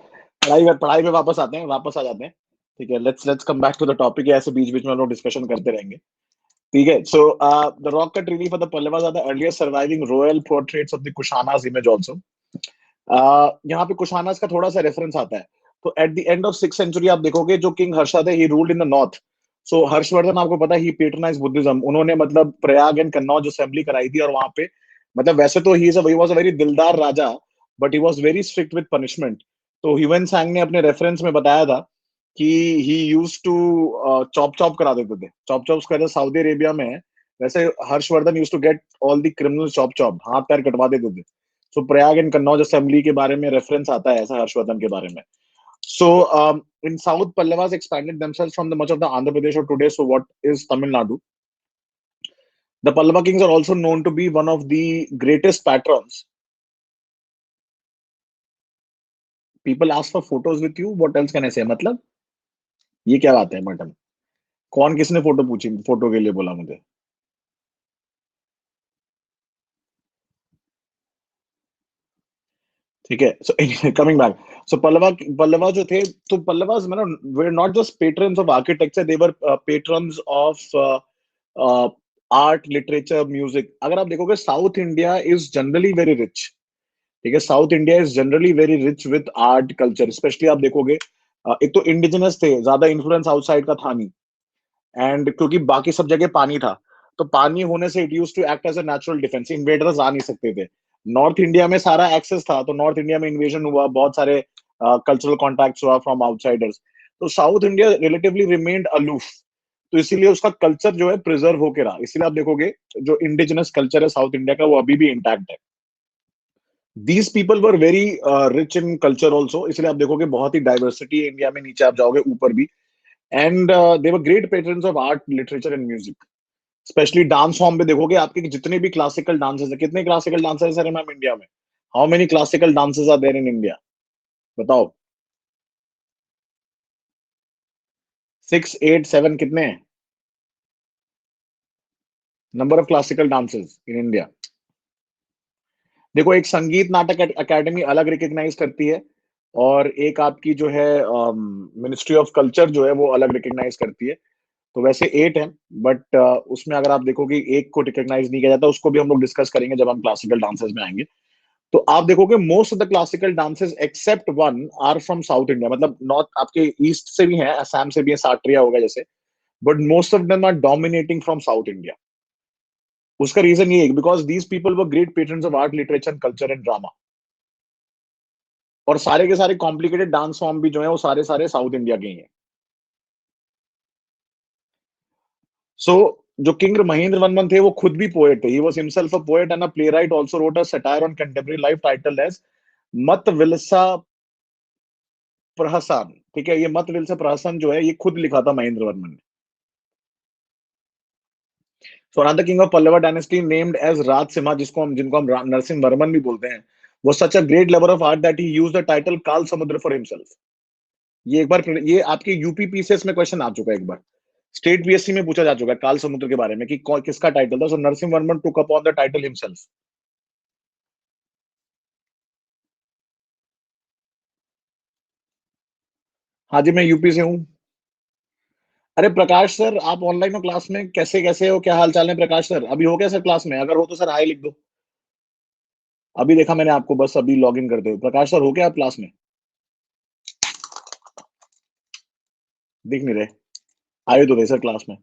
पढ़ाई पे वापस आते हैं, वापस आ जाते हैं। ठीक है, let's let's come back to the topic. ऐसे बीच बीच में हम लोग डिस्कशन करते रहेंगे। ठीक है, so the rock cut relief of the Pallavas are the earliest surviving royal portraits of the Kushanas image also. यहाँ पे कुशानास का थोड़ा सा रेफरेंस आता है। तो at the end of six century आप देखोगे, जो किंग हर्षद है, he ruled in the north. So Harshavardhana आपको पता है, ही पेट्रोनाइज बुद्धिज्म। उन्होंने मतलब प्रयाग एंड कन्नौज असेंबली कराई थी, और वहां पे मतलब वैसे तो ही वाज अ वेरी दिलदार राजा, but he was very strict with punishment. तो ह्यूएन सांग ने अपने रेफरेंस में बताया था कि he used to chop chop करा देते थे। चॉप चॉप्स कहते सऊदी अरेबिया में है। वैसे Harshvardhan used to get all the criminal chop chop, हाथ पैर कटवा देते थे। So Prayag and Kannauj assembly के बारे में रेफरेंस आता है ऐसा हर्षवर्धन के बारे में। सो in South, Pallavas expanded themselves from the much of the Andhra Pradesh of today, so what is Tamil Nadu. The Pallava kings are also known to be one of the greatest patrons. People ask for photos with you. What else can I say? मतलब ये क्या बात है madam? कौन किसने photo पूछी, photo के लिए बोला मुझे? ठीक है, so coming back. So Pallava जो थे, तो पल्लवास मतलब वे not just patrons of architecture, they were patrons of art, literature, music. अगर आप देखोगे, south India is generally very rich. ठीक है, south India is generally very rich with art culture. Specially आप देखोगे, एक तो इंडिजिनस थे, ज्यादा इन्फ्लुएंस आउटसाइड का था नहीं। एंड क्योंकि बाकी सब जगह पानी था, तो पानी होने से it use to act as a natural defence, invaders आ नहीं सकते थे। नॉर्थ इंडिया में सारा एक्सेस था, तो नॉर्थ इंडिया में इन्वेजन हुआ, बहुत सारे कल्चरल कॉन्टैक्ट्स हुआ फ्रॉम आउटसाइडर्स। तो south India relatively remained aloof. तो इसीलिए उसका कल्चर जो है प्रिजर्व होके रहा। इसीलिए आप देखोगे, जो इंडिजिनस कल्चर है साउथ इंडिया का, वो अभी भी इंटैक्ट है। These people were very rich in culture also, इसलिए आप देखोगे बहुत ही डाइवर्सिटी है इंडिया में। नीचे आप जाओगे, ऊपर भी। And they were great patrons of art, literature and music. Specially dance form पे देखोगे, आपके जितने भी क्लासिकल डांसेस है, कितने क्लासिकल डांसर्स है मैम इंडिया में? How many classical dances are there in India? बताओ। 6, 8, 7 कितने हैं? Number of classical dances in India. देखो, एक संगीत नाटक अकेडमी अलग रिकग्नाइज करती है, और एक आपकी जो है मिनिस्ट्री ऑफ कल्चर जो है, वो अलग रिकग्नाइज करती है। तो वैसे 8 है, बट उसमें अगर आप देखोगे, एक को रिकॉग्नाइज नहीं किया जाता। उसको भी हम लोग डिस्कस करेंगे जब हम क्लासिकल डांसेस में आएंगे। तो आप देखोगे, most of the classical dances except one are from South India. मतलब नॉर्थ आपके ईस्ट से भी है, असम से भी है, साट्रिया होगा जैसे, but most of them are dominating from South India. उसका रीजन ये है, because these people were great patrons of art, literature, culture and drama. और सारे के सारे कॉम्प्लिकेटेड डांस फॉर्म भी जो है वो सारे सारे साउथ इंडिया के ही हैं। सो जो किंग महेंद्र वर्मन थे वो खुद भी पोएट थे। He was himself a poet and a playwright, also wrote a satire on contemporary life titled as Mattavilasa प्रहसन। ठीक है, ये मत विलसा प्रहसन जो है ये खुद लिखा था महेंद्र वर्मन ने। So another king of Pallava dynasty named as Raja Simha, जिनको हम नरसिंह वर्मन भी बोलते हैं, was such a great lover of art that he used the title काल समुद्र for himself। ये एक बार ये आपके यूपी पीसीएस में क्वेश्चन आ चुका है एक बार, स्टेट पीएससी में पूछा जा चुका है काल समुद्र के बारे में कि किसका टाइटल था। सो नरसिंह वर्मन टुक अपॉन द टाइटल हिमसेल्फ। हाँ जी, मैं यूपी से हूँ। अरे प्रकाश सर, आप ऑनलाइन हो क्लास में? कैसे कैसे हो, क्या हाल चाल है प्रकाश सर? अभी हो क्या सर क्लास में? अगर हो तो सर हाई लिख दो। अभी देखा मैंने आपको, बस अभी लॉग इन करते हो। प्रकाश सर हो क्या आप क्लास में? दिख नहीं रहे, आए तो थे सर क्लास में।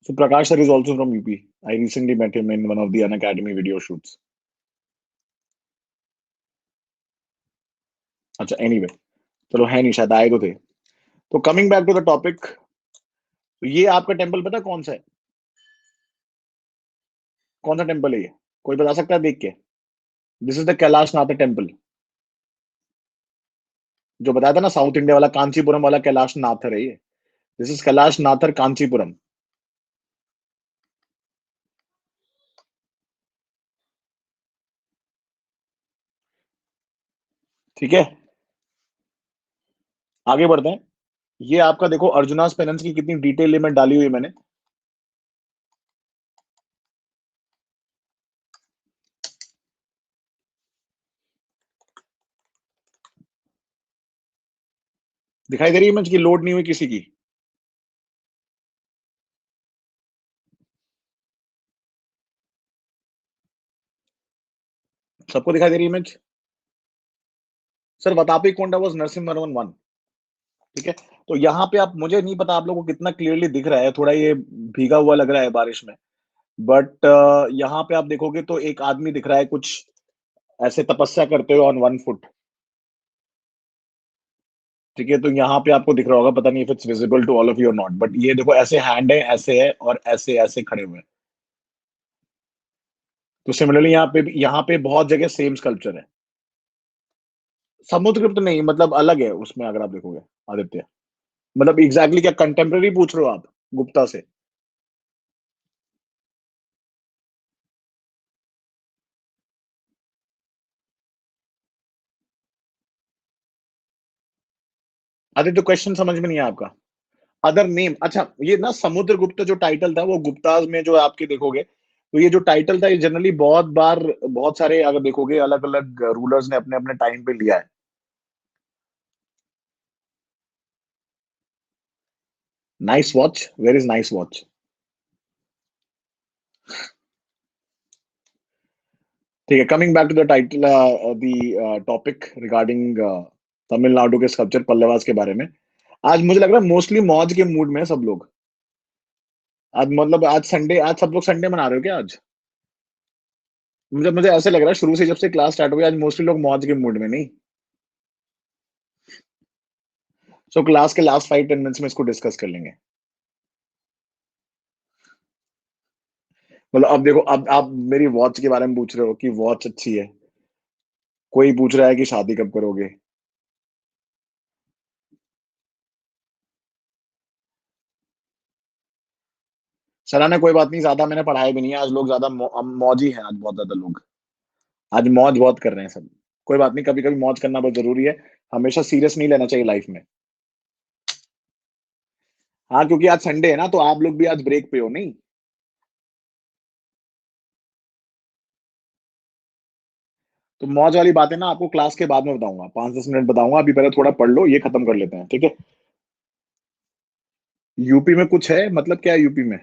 So Prakash sir is also from UP. I recently met him in one of the Unacademy video shoots. अच्छा, एनीवे चलो, है नहीं शायद, आए तो थे। तो coming back to the topic, तो ये आपका टेम्पल पता है कौन सा है? कौन सा टेम्पल है ये? कोई बता सकता है देख के? This is the Kailash Nath temple. जो बताया था ना साउथ इंडिया वाला कांचीपुरम वाला कैलाश नाथर है ये। This is Kailasanathar Kanchipuram. ठीक है, आगे बढ़ते हैं। ये आपका देखो अर्जुनास पेनेंस की कितनी डिटेल में डाली हुई है मैंने। दिखाई दे रही है इमेज की? लोड नहीं हुई किसी की? सबको दिखाई दे रही है image? Sir Vatapi Konda was Narasimha one. ठीक है, तो यहाँ पे आप, मुझे नहीं पता आप लोगों को कितना क्लियरली दिख रहा है, थोड़ा ये भीगा हुआ लग रहा है बारिश में, बट यहाँ पे आप देखोगे तो एक आदमी दिख रहा है कुछ ऐसे तपस्या करते हुए ऑन वन फुट। ठीक है, तो यहाँ पे आपको दिख रहा होगा, पता नहीं if it's visible to all of you और नॉट, बट ये देखो ऐसे हैंड है, ऐसे है, और ऐसे ऐसे खड़े हुए हैं। तो सिमिलरली यहाँ पे बहुत जगह सेम स्कल्पचर है। समुद्रगुप्त नहीं, मतलब अलग है उसमें अगर आप देखोगे आदित्य। मतलब एग्जैक्टली क्या कंटेम्प्रेरी पूछ रहे हो आप गुप्ता से? आदित्य क्वेश्चन समझ में नहीं है आपका? अदर नेम, अच्छा ये ना समुद्रगुप्त जो टाइटल था वो गुप्ताज में जो आपके देखोगे, तो ये जो टाइटल था ये जनरली बहुत बार बहुत सारे अगर देखोगे अलग अलग रूलर्स ने अपने अपने टाइम पे लिया है। Nice watch, where is nice watch. ठीक है, coming back to the title, the topic regarding Tamil Nadu के स्कल्पचर पल्लवास के बारे में। आज मुझे लग रहा है मोस्टली मौज के मूड में है सब लोग। आज मतलब आज संडे, आज सब लोग संडे मना रहे हो क्या आज? मुझे मुझे ऐसे लग रहा है शुरू से जब से क्लास स्टार्ट हुई आज मोस्टली लोग मौज के मूड में नहीं। सो क्लास के लास्ट 5-10 मिनट्स में इसको डिस्कस कर लेंगे। मतलब अब देखो, अब आप मेरी वॉच के बारे में पूछ रहे हो कि वॉच अच्छी है, कोई पूछ रहा है कि शादी कब करोगे। सराहना कोई बात नहीं, ज्यादा मैंने पढ़ाया भी नहीं है आज, लोग ज्यादा मौजी हैं आज, बहुत ज्यादा लोग आज मौज बहुत कर रहे हैं सब। कोई बात नहीं, कभी कभी मौज करना बहुत जरूरी है, हमेशा सीरियस नहीं लेना चाहिए लाइफ में। हाँ, क्योंकि आज संडे है ना, तो आप लोग भी आज ब्रेक पे हो नहीं। तो मौज वाली बातें ना आपको क्लास के बाद में बताऊंगा, 5-10 मिनट बताऊंगा, अभी पहले थोड़ा पढ़ लो, ये खत्म कर लेते हैं, ठीक है? यूपी में कुछ है मतलब क्या है यूपी में?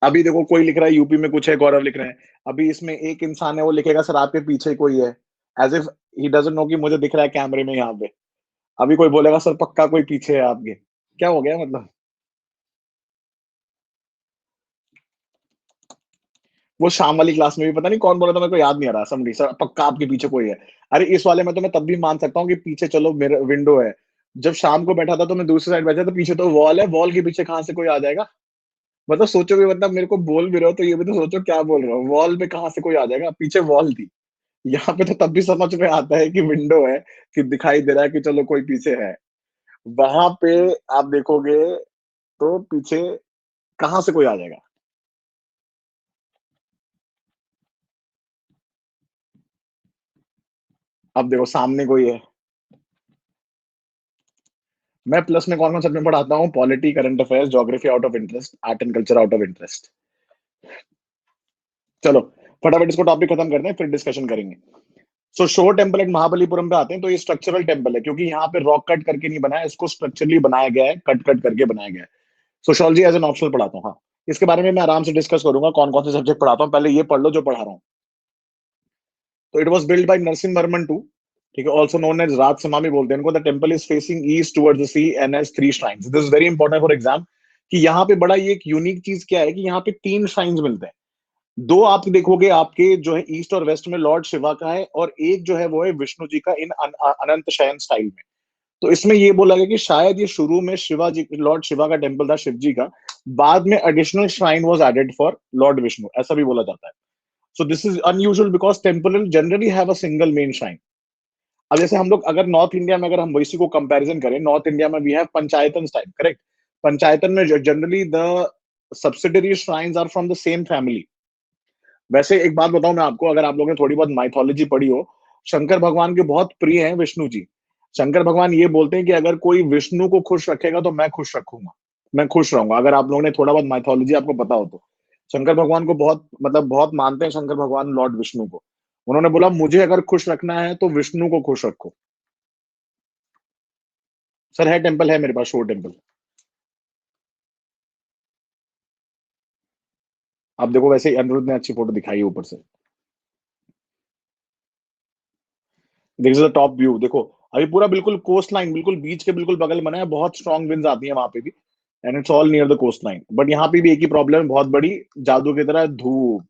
अभी देखो कोई लिख रहा है यूपी में कुछ है, गौरव लिख रहे हैं। अभी इसमें एक इंसान है वो लिखेगा सर आपके पीछे कोई है, as if he doesn't know कि मुझे दिख रहा है कैमरे में यहाँ पे। अभी कोई बोलेगा सर पक्का कोई पीछे है आपके। क्या हो गया मतलब? वो शाम वाली क्लास में भी पता नहीं कौन बोला था, मेरे को याद नहीं आ रहा, समझी सर पक्का आपके पीछे कोई है। अरे इस वाले में तो मैं तब भी मान सकता हूँ कि पीछे चलो मेरा विंडो है। जब शाम को बैठा था तो मैं दूसरी साइड बैठा, तो पीछे तो वॉल है, वॉल के पीछे कहाँ से कोई आ जाएगा? मतलब सोचो भी, मतलब मेरे को बोल भी रहे हो तो ये भी तो सोचो क्या बोल रहे हो, वॉल पे कहाँ से कोई आ जाएगा, पीछे वॉल थी। यहाँ पे तो तब भी समझ में आता है कि विंडो है, कि दिखाई दे रहा है कि चलो कोई पीछे है। वहां पे आप देखोगे तो पीछे कहाँ से कोई आ जाएगा? अब देखो सामने कोई है। मैं प्लस में कौन कौन सब्जेक्ट पढ़ाता हूँ? Polity, current affairs, geography out of interest, art and culture out of interest. चलो फटाफट इसको टॉपिक खत्म करते हैं, फिर डिस्कशन करेंगे। सो शोर टेम्पल एट महाबलीपुरम पे आते हैं, तो ये स्ट्रक्चरल टेम्पल है, क्योंकि यहाँ पे रॉक कट करके नहीं बनाया, इसको स्ट्रक्चरली बनाया गया है, कट कट करके बनाया गया है। सोशियोलॉजी एज एन ऑप्शनल पढ़ाता हूँ, हाँ। इसके बारे में मैं आराम से डिस्कस करूंगा, कौन कौन से सब्जेक्ट पढ़ाता हूँ, पहले ये पढ़ लो जो पढ़ा रहा हूँ। तो it was build by Narasimha Varman two, ठीक है, ऑल्सो नोन एज राज समामी बोलते हैं इनको। The temple is facing east towards the sea and has 3 shrines. This is very important for exam, कि यहाँ पे बड़ा ये एक यूनिक चीज क्या है कि यहाँ पे 3 श्राइन्स मिलते हैं। 2 आप देखोगे आपके जो है ईस्ट और वेस्ट में लॉर्ड शिवा का है, और एक जो है वो है विष्णु जी का इन अनंत शयन स्टाइल में। तो इसमें ये बोला गया कि शायद ये शुरू में शिवा जी, लॉर्ड शिवा का टेम्पल था, शिव जी का। बाद में additional shrine was added for lord Vishnu, ऐसा भी बोला जाता है। So this is unusual because temple generally have a single main shrine. अब जैसे हम लोग अगर नॉर्थ इंडिया में, अगर हम वैसी को कंपैरिजन करें, नॉर्थ इंडिया में we have panchayatan style, correct? Panchayatan में generally the subsidiary shrines are from the same family. वैसे एक बात बताऊं मैं आपको, अगर आप लोगों ने थोड़ी बहुत माइथोलॉजी पढ़ी हो, शंकर भगवान के बहुत प्रिय हैं विष्णु जी। शंकर भगवान ये बोलते हैं कि अगर कोई विष्णु को खुश रखेगा तो मैं खुश रखूंगा, मैं खुश रहूंगा। अगर आप लोगों ने थोड़ा बहुत माइथोलॉजी आपको पता हो तो शंकर भगवान को बहुत, मतलब बहुत मानते हैं शंकर भगवान लॉर्ड विष्णु को। उन्होंने बोला मुझे अगर खुश रखना है तो विष्णु को खुश रखो। सर है, टेम्पल है मेरे पास, शोर टेम्पल। आप देखो, वैसे ही अनिरुद्ध ने अच्छी फोटो दिखाई है ऊपर से। This is the top view, देखो। अभी पूरा बिल्कुल कोस्ट लाइन, बिल्कुल बीच के बिल्कुल बगल में बना है, बहुत स्ट्रॉन्ग विंड्स आती है वहां पे भी, and it's all near the coast line. But यहाँ पे भी एक ही प्रॉब्लम है, बहुत बड़ी, जादू की तरह धूप,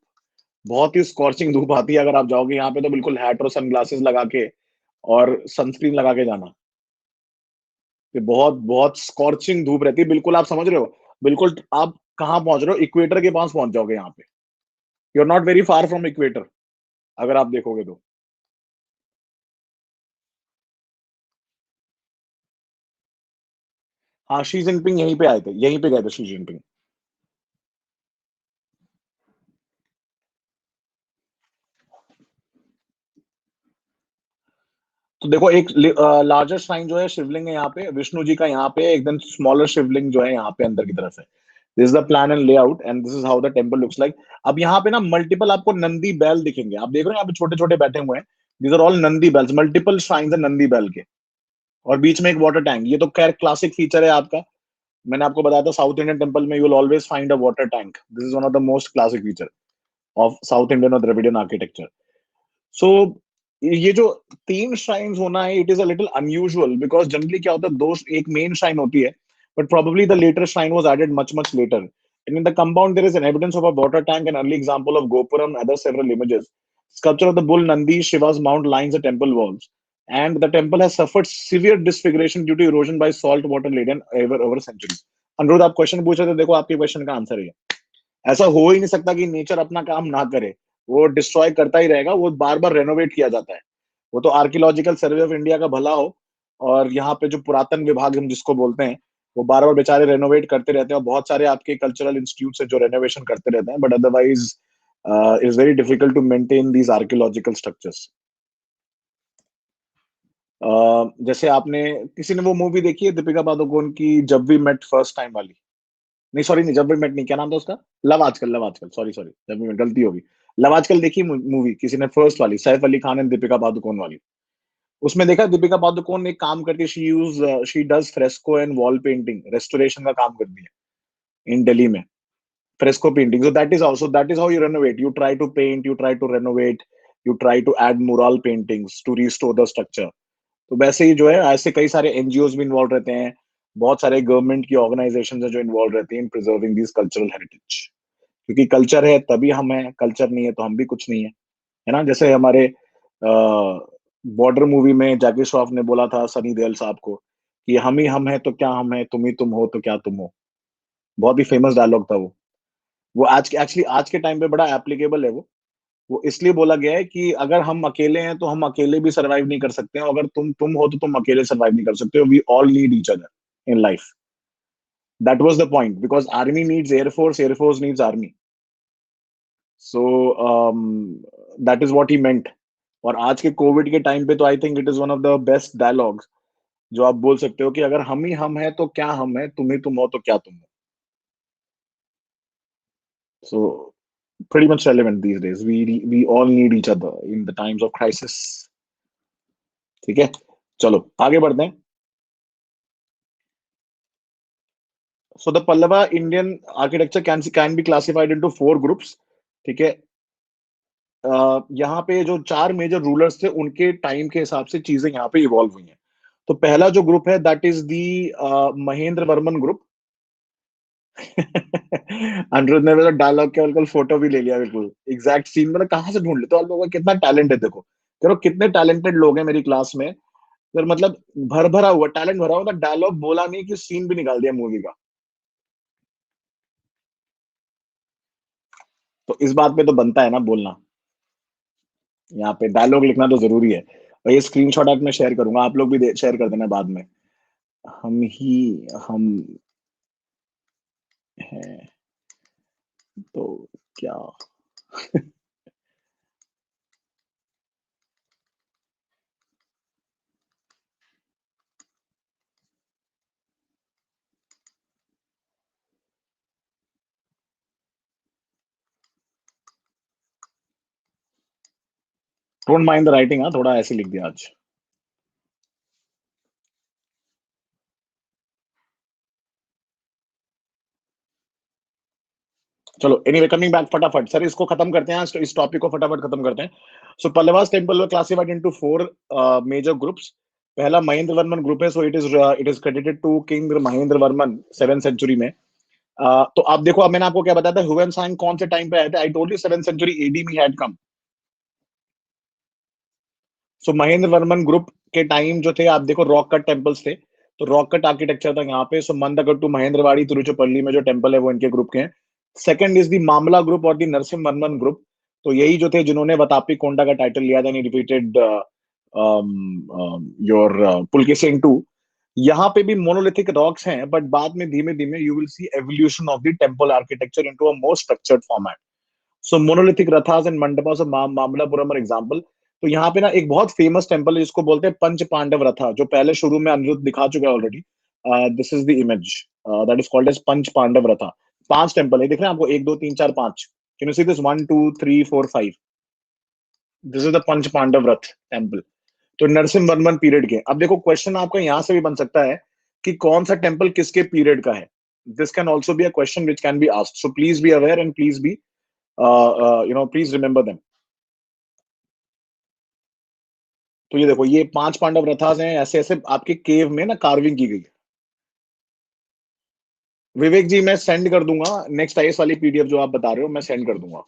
बहुत ही स्कॉर्चिंग धूप आती है। अगर आप जाओगे यहाँ पे तो बिल्कुल हैट और सनग्लासेस लगा के और सनस्क्रीन लगा के जाना। ये बहुत बहुत स्कॉर्चिंग धूप रहती है, बिल्कुल आप समझ रहे हो। बिल्कुल आप कहाँ पहुंच रहे हो, इक्वेटर के पास पहुंच जाओगे यहाँ पे। You are not very far from equator, अगर आप देखोगे तो। हाँ, शी जिनपिंग यहीं पे आए थे, यहीं पे गए थे शी जिनपिंग। तो देखो एक लार्जर श्राइन जो है, शिवलिंग है यहाँ पे, विष्णु जी का यहाँ पे एकदम स्मॉलर शिवलिंग जो है यहाँ पे अंदर की तरफ है। This is the plan and layout and this is how the temple looks like. अब यहाँ पे ना मल्टीपल आपको नंदी बैल दिखेंगे, आप देख रहे हो यहाँ पे छोटे छोटे बैठे हुए हैं। दीज आर ऑल नंदी बैल्स, मल्टीपल श्राइन्स है नंदी बैल के। और बीच में एक वाटर टैंक, ये तो खैर क्लासिक फीचर है आपका। मैंने आपको बताया था साउथ इंडियन टेम्पल में you will always find a water tank, this is one of the most classic feature of South Indian और द्रविडियन आर्किटेक्चर। सो ये जो 3 श्राइन्स होना है, it is a little unusual, because generally क्या होता है, दो, एक मेन श्राइन होती है, but probably the later shrine was added much much later. And in the compound, there is an evidence of a water tank, an early example of Gopuram, other several images. Sculpture of the bull Nandi, Shiva's mount lines the temple walls. And the temple has suffered severe disfiguration due to erosion by salt water laden over centuries. अनुरोध, आप question पूछ रहे थे, देखो आपके question का answer है। ऐसा हो ही नहीं सकता कि नेचर अपना काम ना करे, वो डिस्ट्रॉय करता ही रहेगा, वो बार बार रेनोवेट किया जाता है। वो तो आर्कियोलॉजिकल सर्वे ऑफ इंडिया का भला हो, और यहाँ पे जो पुरातन विभाग हम जिसको बोलते हैं, वो बार बार बेचारे रेनोवेट करते रहते हैं, और बहुत सारे आपके कल्चरल इंस्टीट्यूट है जो रेनोवेशन करते रहते हैं, but otherwise is very difficult to maintain these archaeological structures. जैसे आपने, किसी ने वो मूवी देखी है दीपिका पादुकोण की, जब वी मेट फर्स्ट टाइम वाली? नहीं सॉरी, नहीं, जब वी मेट नहीं, क्या नाम था उसका? लव आजकल, लव आजकल, सॉरी सॉरी, जब वी मेट गलती होगी। लव आजकल देखी मूवी किसी ने, फर्स्ट वाली, सैफ अली खान एंड दीपिका पादुकोण वाली? उसमें देखा दीपिका पादुकोण एक काम करती है, she does fresco and wall painting, restoration का काम करती है इन दिल्ली में, fresco painting. So that is how you renovate, you try to paint, you try to renovate, you try to add mural paintings to restore the structure. तो वैसे ही जो है, ऐसे कई सारे एनजीओज भी इन्वॉल्व रहते हैं, बहुत सारे गवर्नमेंट की ऑर्गेनाइजेशन है जो इन्वॉल्व रहती हैं इन प्रिजर्विंग दिस कल्चरल हेरिटेज। क्योंकि कल्चर है तभी हम हैं, कल्चर नहीं है तो हम भी कुछ नहीं है ना। जैसे हमारे बॉर्डर मूवी में जैकी श्रॉफ ने बोला था सनी देओल साहब को कि हम ही हम हैं तो क्या हम हैं, तुम ही तुम हो तो क्या तुम हो। बहुत ही फेमस डायलॉग था वो आज के एक्चुअली आज के टाइम पे बड़ा एप्लीकेबल है वो इसलिए बोला गया है कि अगर हम अकेले हैं तो हम अकेले भी सरवाइव नहीं कर सकते हैं, अगर तुम हो तो तुम अकेले सरवाइव नहीं कर सकते हो। We all need each other in life. That was the point, because army needs air force needs army. So that is what he meant. और आज के कोविड के टाइम पे तो I think it is one of the best dialogues जो आप बोल सकते हो कि अगर हम ही हम है तो क्या हम है, तुम ही तुम हो तो क्या तुम हो। सो pretty much relevant these days. We all need each other in the times of crisis. ठीक है, चलो आगे बढ़ते हैं। So the Pallava Indian architecture can be classified into 4 groups. ठीक है, यहाँ पे जो 4 मेजर रूलर्स थे उनके टाइम के हिसाब से चीजें यहाँ पे इवॉल्व हुई हैं। तो पहला जो ग्रुप है that is the Mahendra Varman group. Anirudh ने मेरा डायलॉग के बिल्कुल फोटो भी ले लिया, बिल्कुल एग्जैक्ट सीन। मतलब कहाँ से ढूंढ लेते हो आप लोगों का, कितना टैलेंट है देखो। देखो कितने टैलेंटेड लोग हैं मेरी क्लास में। फिर मतलब भर भरा हुआ टैलेंट भरा हुआ, डायलॉग बोला नहीं कि सीन भी निकाल दिया मूवी का। तो इस बात पे तो बनता है ना बोलना, यहाँ पे डायलॉग लिखना तो जरूरी है। और ये स्क्रीनशॉट आप मैं शेयर करूंगा, आप लोग भी शेयर कर देना बाद में। हम ही हम हैं तो क्या। डोंट माइंड द राइटिंग, हाँ थोड़ा ऐसे लिख दिया आज। चलो एनीवे कमिंग बैक, फटाफट सर इसको खत्म करते हैं, इस टॉपिक को फटाफट खत्म करते हैं। So Pallavas temple were classified into 4 major groups. पहला महेंद्र वर्मन ग्रुप है। So it is credited to king Mahendra Varman 7th century में। तो आप देखो, अब मैंने आपको क्या बताया था, ह्यूएन सांग कौन से टाइम पे आए थे। I told you 7th century AD में had come. So Mahendra Varman group के टाइम जो थे, आप देखो रॉक कट टेम्पल्स थे, तो रॉक कट आर्किटेक्चर था यहाँ पे। सो मंदगट्टू महेंद्रवाड़ी तिरुचिरापल्ली में जो टेम्पल है वो इनके ग्रुप के हैं। सेकंड इज दी मामला ग्रुप और दी नरसिंह वर्मन ग्रुप। तो यही जो थे जिन्होंने वतापी कोंडा का टाइटल लिया था, रिपीटेड योर पुलकेशिन टू। यहाँ पे भी मोनोलिथिक रॉक्स हैं, बट बाद में धीमे धीमे you will see evolution of the temple architecture into a more structured format. So monolithic rathas and mandapas of Mamallapuram are example. तो यहाँ पे ना एक बहुत फेमस टेम्पल है जिसको बोलते हैं पंच पांडव रथा, जो पहले शुरू में अनिरुद्ध दिखा चुका है already. This is the image that is called as Pancha Pandava Ratha. 5 temple है, दिख रहे हैं आपको, 1 2 3 4 5। Can you see this 1 2 3 4 5? This is the Pancha Pandava Ratha temple. तो नरसिंह वर्मन पीरियड के। अब देखो क्वेश्चन आपका यहाँ से भी बन सकता है कि कौन सा टेम्पल किसके पीरियड का है। This can also be a question which can be asked. So please be aware and please be please remember them. तो ये देखो, ये 5 पांडव रथास हैं, ऐसे ऐसे आपके केव में ना कार्विंग की गई है। विवेक जी मैं सेंड कर दूंगा, नेक्स्ट आईएएस वाली पीडीएफ जो आप बता रहे हो मैं सेंड कर दूंगा।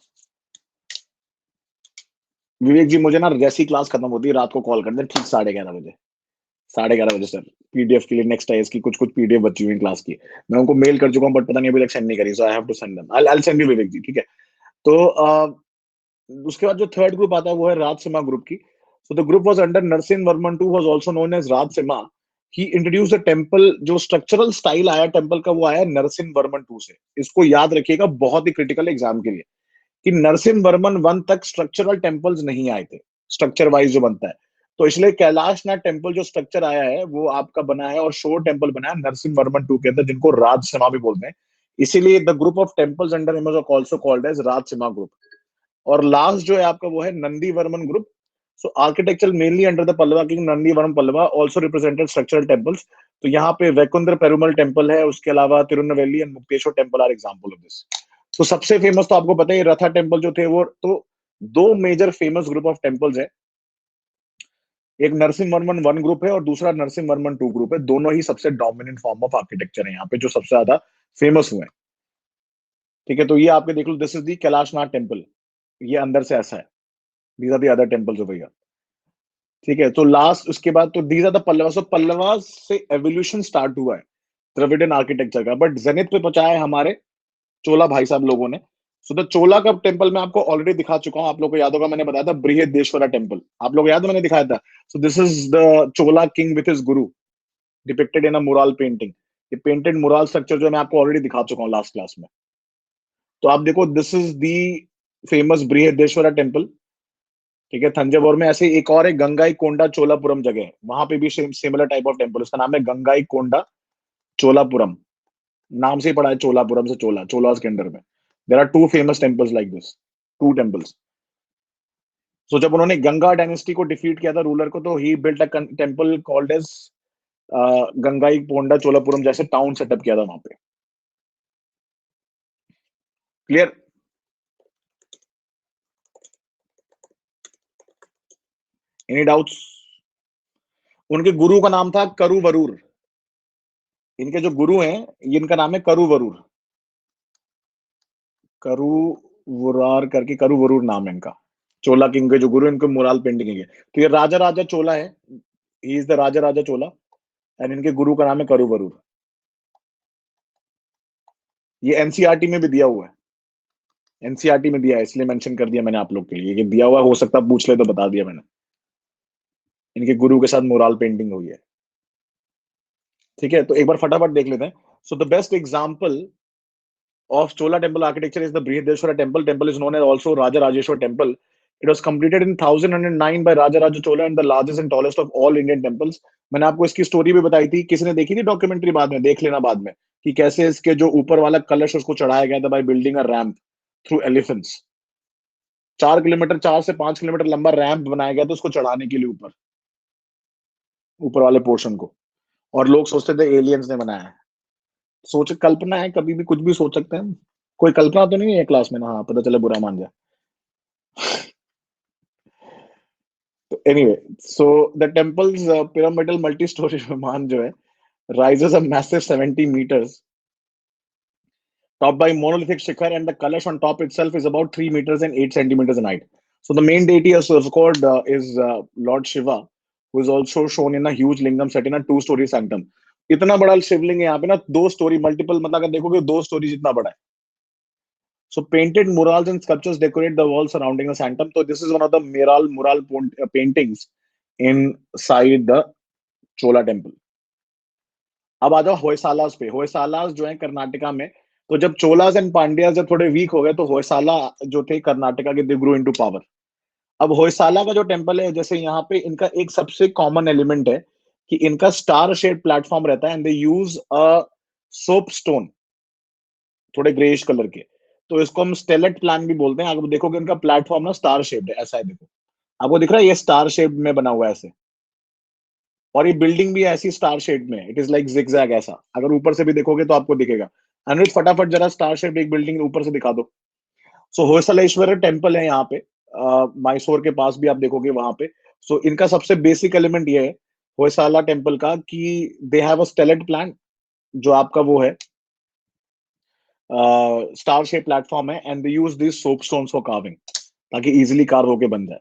विवेक जी मुझे ना जैसी क्लास खत्म होती है रात को कॉल कर दे, ठीक 11:30 बजे। 11:30 बजे सर, पीडीएफ के लिए नेक्स्ट आईएएस की कुछ कुछ पीडीएफ बची हुई क्लास की। मैं उनको मेल कर चुका हूँ बट पता नहीं अभी तक सेंड नहीं करी। So I have to send them, I will send you Vivek ji, ठीक है। तो उसके बाद जो थर्ड ग्रुप आता है वो है राजसिम्हा ग्रुप की। So the group was under Narasimha Varman two, was also known as Rajasimha. He introduce the temple. जो स्ट्रक्चरल स्टाइल आया टेम्पल का वो आया नरसिंह वर्मन टू से। इसको याद रखिएगा, बहुत ही क्रिटिकल एग्जाम के लिए, कि नरसिंह वर्मन 1 तक स्ट्रक्चरल टेम्पल्स नहीं आए थे, स्ट्रक्चर वाइज जो बनता है। तो इसलिए कैलाशनाथ टेम्पल जो स्ट्रक्चर आया है वो आपका बना है, और शोर टेम्पल बना है नरसिंह वर्मन टू के अंदर, जिनको राजसिम्हा भी बोलते हैं। इसीलिए the group of temples under him was also called as Rajasimha group. और लास्ट जो है आपका वो है Nandi Varman group. So architecture mainly under the Pallava king Nandi Varman Pallava, also represented structural temples. तो यहाँ पे वैकुंद्र पेरुमल टेम्पल है, उसके अलावा Tirunelveli and Mukteshwar temple are example of this. तो सबसे फेमस तो आपको पता है रथा टेम्पल जो थे वो तो। 2 major famous group of temples है, एक नरसिंह वर्मन 1 ग्रुप है और दूसरा नरसिंह वर्मन 2 ग्रुप है। दोनों ही सबसे डोमिनेंट फॉर्म ऑफ आर्किटेक्चर है यहाँ पे, जो सबसे ज्यादा फेमस हुए हैं। ठीक है, तो ये आपके देख लो, this is the Kailasanatha temple, ये अंदर से ऐसा है, these are the other temples over here. ठीक है, तो लास्ट उसके बाद तो दीज आर द पल्लवास, तो पल्लवास से एवोल्यूशन स्टार्ट हुआ है द्रविडियन आर्किटेक्चर का, बट जेनिथ पे पहुंचा है हमारे चोला भाई साहब लोगों ने। सो द चोला का टेम्पल मैं आपको ऑलरेडी दिखा चुका हूं, आप लोगों को याद होगा, मैंने बताया था बृहदेश्वरा टेम्पल, आप लोग याद है मैंने दिखाया था। So this is the Chola king with his guru depicted in a mural painting. ये पेंटेड मुराल स्ट्रक्चर जो मैं आपको ऑलरेडी दिखा चुका हूँ लास्ट क्लास में। तो आप देखो, this is the famous Brihadeeswara temple. ठीक है, थंजावुर में ऐसे एक और है गंगाई कोंडा चोलापुरम जगह है, वहां पे भी सिमिलर टाइप ऑफ टेम्पल, उसका नाम है गंगाई कोंडा चोलापुरम। नाम से ही पड़ा है चोलापुरम से, चोला, चोलास के अंडर में। There are two famous temples like this, two temples. So जब उन्होंने गंगा डायनेस्टी को डिफीट किया था रूलर को, तो he built a temple called as Gangai Konda Cholapuram, जैसे टाउन सेटअप किया था वहां पे। क्लियर? Any doubts? उनके गुरु का नाम था करुवरूर। इनके जो गुरु हैं, इनका नाम है करुवरूर, करुवरार करके, करुवरूर नाम है इनका। चोला किंग के जो गुरु, इनको मुराल पेंटिंग है। तो ये राजा राजा चोला है, he is the Raja Raja Chola, and इनके गुरु का नाम है करुवरूर। ये एनसीईआरटी में भी दिया हुआ है, एनसीईआरटी में दिया है, इसलिए मेंशन कर दिया मैंने आप लोग के लिए, ये दिया हुआ हो सकता है पूछ ले तो बता दिया मैंने। इनके गुरु के साथ मुराल पेंटिंग हुई है। ठीक है, तो एक बार फटाफट देख लेते हैं। So the best example of Chola temple architecture is the Brihadeshwara temple. Temple is known as also Raja Rajeshwar temple. It was completed in 1109 by Raja Raja Chola and the largest and tallest of all Indian temples. मैंने आपको इसकी story भी बताई थी, किसी ने देखी थी डॉक्यूमेंट्री? बाद में देख लेना, बाद में, कि कैसे इसके जो ऊपर वाला कलश उसको चढ़ाया गया था by building a ramp through elephants. 4 kilometre, 4 से 5 किलोमीटर लंबा रैंप बनाया गया था उसको चढ़ाने के लिए ऊपर, ऊपर वाले पोर्शन को। और लोग सोचते थे एलियंस ने बनाया है। सोच, कल्पना है, कभी भी कुछ भी सोच सकते हैं, कोई कल्पना तो नहीं है क्लास में ना, हाँ पता चले बुरा मान जाए। तो anyway, so the temples pyramidal multi storey विमान जो है, rises a massive 70 meters, topped by monolithic shikhar, and the kalash on top itself is about 3 meters and 8 centimeters in height. So the main deity is called is Lord Shiva, who is also shown in a huge lingam set in a 2-story sanctum. इतना बड़ा शिवलिंग है यहाँ पे ना, 2 story, multiple, मतलब अगर देखोगे 2 story जितना बड़ा है। So painted murals and sculptures decorate the walls surrounding the sanctum. So this is one of the mural paintings inside the Chola temple. अब आ जाओ होयसालास पे। होयसालास जो है कर्नाटका में, तो जब चोलास एंड पांड्यास जब थोड़े वीक हो गए, तो होयसाला जो थे कर्नाटका के, दे ग्रो इनटू पावर। अब होयसाला का जो टेम्पल है, जैसे यहाँ पे इनका एक सबसे कॉमन एलिमेंट है कि इनका स्टार शेप प्लेटफॉर्म रहता है, and they use a soap stone, थोड़े ग्रेइश कलर के। तो इसको हम स्टेलेट प्लान भी बोलते हैं। अगर देखोगे इनका प्लेटफॉर्म ना स्टार शेप्ड है, ऐसा है, देखो आपको दिख रहा है, ये स्टार शेप में बना हुआ है ऐसे। और ये बिल्डिंग भी ऐसी स्टार शेप में, इट इज लाइक जिगजैग ऐसा, अगर ऊपर से भी देखोगे तो आपको दिखेगा। अनुज फटाफट जरा स्टार शेप एक बिल्डिंग ऊपर से दिखा दो। सो होयसलेश्वर टेम्पल है यहाँ पे, मैसूर के पास भी आप देखोगे वहां पे। सो इनका सबसे बेसिक एलिमेंट ये है होयसाला टेम्पल का, कि they have a stellate plan, जो आपका वो है स्टार शेप प्लेटफॉर्म है, and they use this soap stones for carving, ताकि इजीली कार्व होके बन जाए।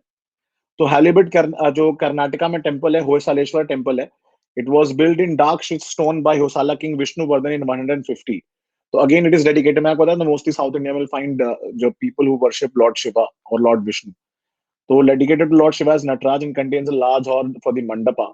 तो हेलिबिट जो कर्नाटका में टेम्पल है, होयसालेश्वर टेम्पल है, it was build in dark stone by Hoysala king Vishnuvardhana in 150। तो अगेन इट इज डेडिकेटेड, मैं आपको बता दूं, mostly south India will find जो people who worship lord Shiva और लॉर्ड विष्णु। तो dedicated to lord Shiva is Nataraj and contains a large hall for the mandapa,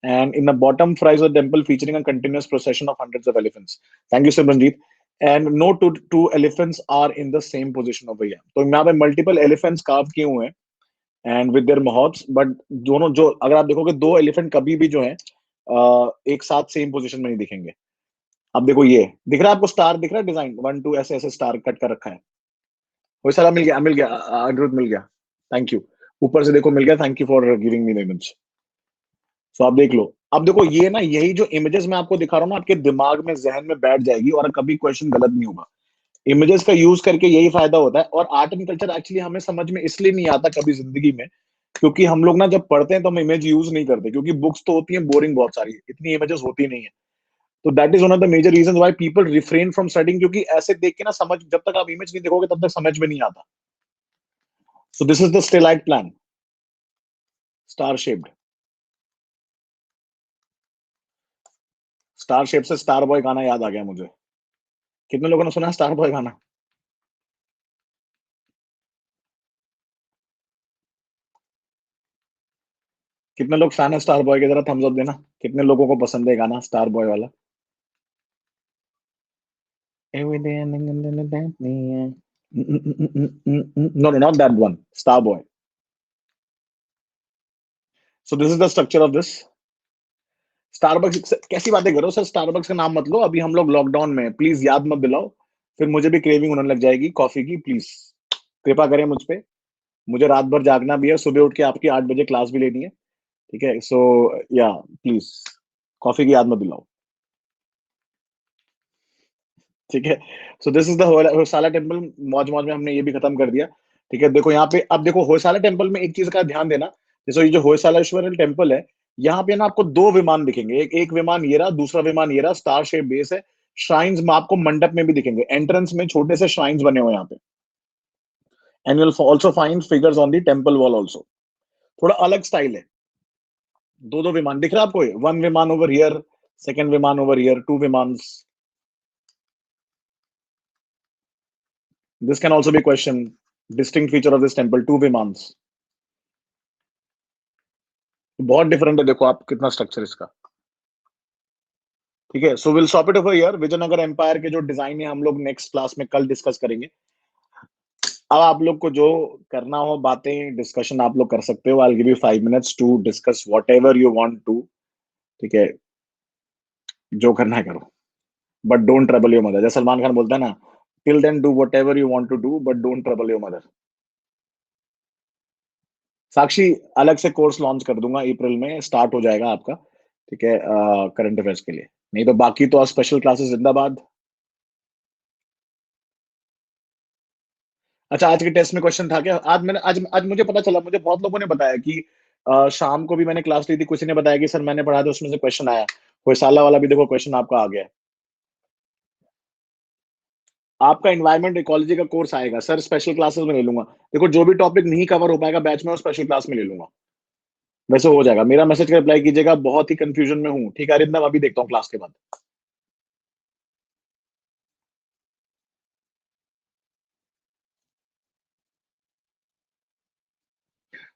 and in the bottom fries the temple featuring a continuous procession of hundreds of elephants. Thank you, Simranjeet. And no two elephants are in the same position over here. तो यहाँ पे multiple elephants curve किए हुए हैं and with their महॉब्स, but दोनों, जो अगर आप देखोगे, 2 एलिफेंट कभी भी जो है एक साथ सेम पोजीशन में नहीं दिखेंगे। अब देखो, ये दिख रहा है आपको, स्टार दिख रहा है, डिजाइन 1 2 ऐसे ऐसे स्टार कट कर रखा है। वही सारा मिल गया, मिल गया, अनिरुद्ध मिल गया, थैंक यू। ऊपर से देखो मिल गया, thank you for giving me the image. तो आप देख लो। अब देखो ये ना, यही जो इमेजेस मैं आपको दिखा रहा हूँ ना, आपके दिमाग में, जहन में बैठ जाएगी और कभी क्वेश्चन गलत नहीं होगा। इमेजेस का यूज करके यही फायदा होता है। और आर्ट एंड कल्चर एक्चुअली हमें समझ में इसलिए नहीं आता कभी जिंदगी में, क्योंकि हम लोग ना जब पढ़ते हैं तो हम इमेज यूज नहीं करते, क्योंकि बुक्स तो होती हैं बोरिंग बहुत सारी, इतनी इमेजेस होती नहीं है। तो that is one of the major reason why people refrain from studying, क्योंकि ऐसे देख के ना समझ, जब तक आप इमेज नहीं देखोगे तब तक समझ में नहीं आता. सो this is the stellite plan, star shaped. Star shape से स्टार बॉय गाना याद आ गया मुझे. कितने लोगों ने सुना है स्टार बॉय गाना? कितने लोग फैन है स्टार बॉय के? जरा थम्स अप देना. कितने लोगों को पसंद है गाना स्टार बॉय वाला? Every day I'm gonna dance me. No, no, not that one. Starboy. So this is the structure of this. Starbucks कैसी बातें करो सर, स्टारबक्स का नाम मत लो, अभी हम लोग लॉकडाउन में. प्लीज याद मत दिलाओ, फिर मुझे भी क्रेविंग होने लग जाएगी कॉफी की. प्लीज कृपा करें मुझ पे. मुझे रात भर जागना भी है, सुबह उठ के आपकी 8 बजे क्लास भी लेनी है. ठीक है, सो या प्लीज कॉफी की याद मत दिलाओ. ठीक है. So this is the Hoysala temple. मौज मौज में हमने ये भी खत्म कर दिया. ठीक है, देखो यहाँ पे, अब देखो होयसाला टेम्पल में एक चीज का ध्यान देना. जैसे ये जो होयसालेश्वर टेम्पल है, यहाँ पे ना आपको दो विमान दिखेंगे. एक विमान ये रहा, दूसरा विमान ये रहा. स्टार शेप बेस है. श्राइन्स में आपको मंडप में भी दिखेंगे. एंट्रेंस में छोटे से श्राइन्स बने हुए यहाँ पे. And you'll also find figures on the temple wall also. थोड़ा अलग स्टाइल है. दो दो विमान दिख रहा है आपको? वन विमान ओवर हियर, सेकंड विमान ओवर हियर, टू विमान. This can also be question. Distinct feature of this temple, two vimans. बहुत डिफरेंट है. देखो आप कितना स्ट्रक्चर इसका. ठीक है, so will stop it over here. Vijayanagar empire के जो डिजाइन है हम लोग नेक्स्ट क्लास में कल डिस्कस करेंगे. अब आप लोग को जो करना हो बातें डिस्कशन आप लोग कर सकते हो. I give you 5 minutes to discuss whatever you want to. ठीक है, जो करना है करो, but don't trouble your mother. जैसे सलमान खान बोलता है ना, till then do whatever you want to do, but don't trouble your mother. Sakshi, अलग से कोर्स लॉन्च कर दूंगा, अप्रैल में स्टार्ट हो जाएगा आपका. ठीक है, करंट अफेयर्स के लिए. नहीं तो बाकी तो स्पेशल क्लासेस जिंदाबाद. अच्छा, आज के टेस्ट में क्वेश्चन था क्या? आज मुझे पता चला, मुझे बहुत लोगों ने बताया कि शाम को भी मैंने क्लास ली थी, किसी ने बताया कि सर मैंने पढ़ा था उसमें से क्वेश्चन आया. होयसाला वाला भी देखो क्वेश्चन आपका आ गया. आपका एनवायरमेंट इकोलॉजी का कोर्स आएगा सर, स्पेशल क्लासेस में ले लूंगा. देखो जो भी टॉपिक नहीं कवर हो पाएगा बैच में, वो स्पेशल क्लास में ले लूंगा. वैसे हो जाएगा. मेरा मैसेज का रिप्लाई कीजिएगा, बहुत ही कंफ्यूजन में हूँ. ठीक है अरिंदम, अभी देखता हूँ क्लास के बाद.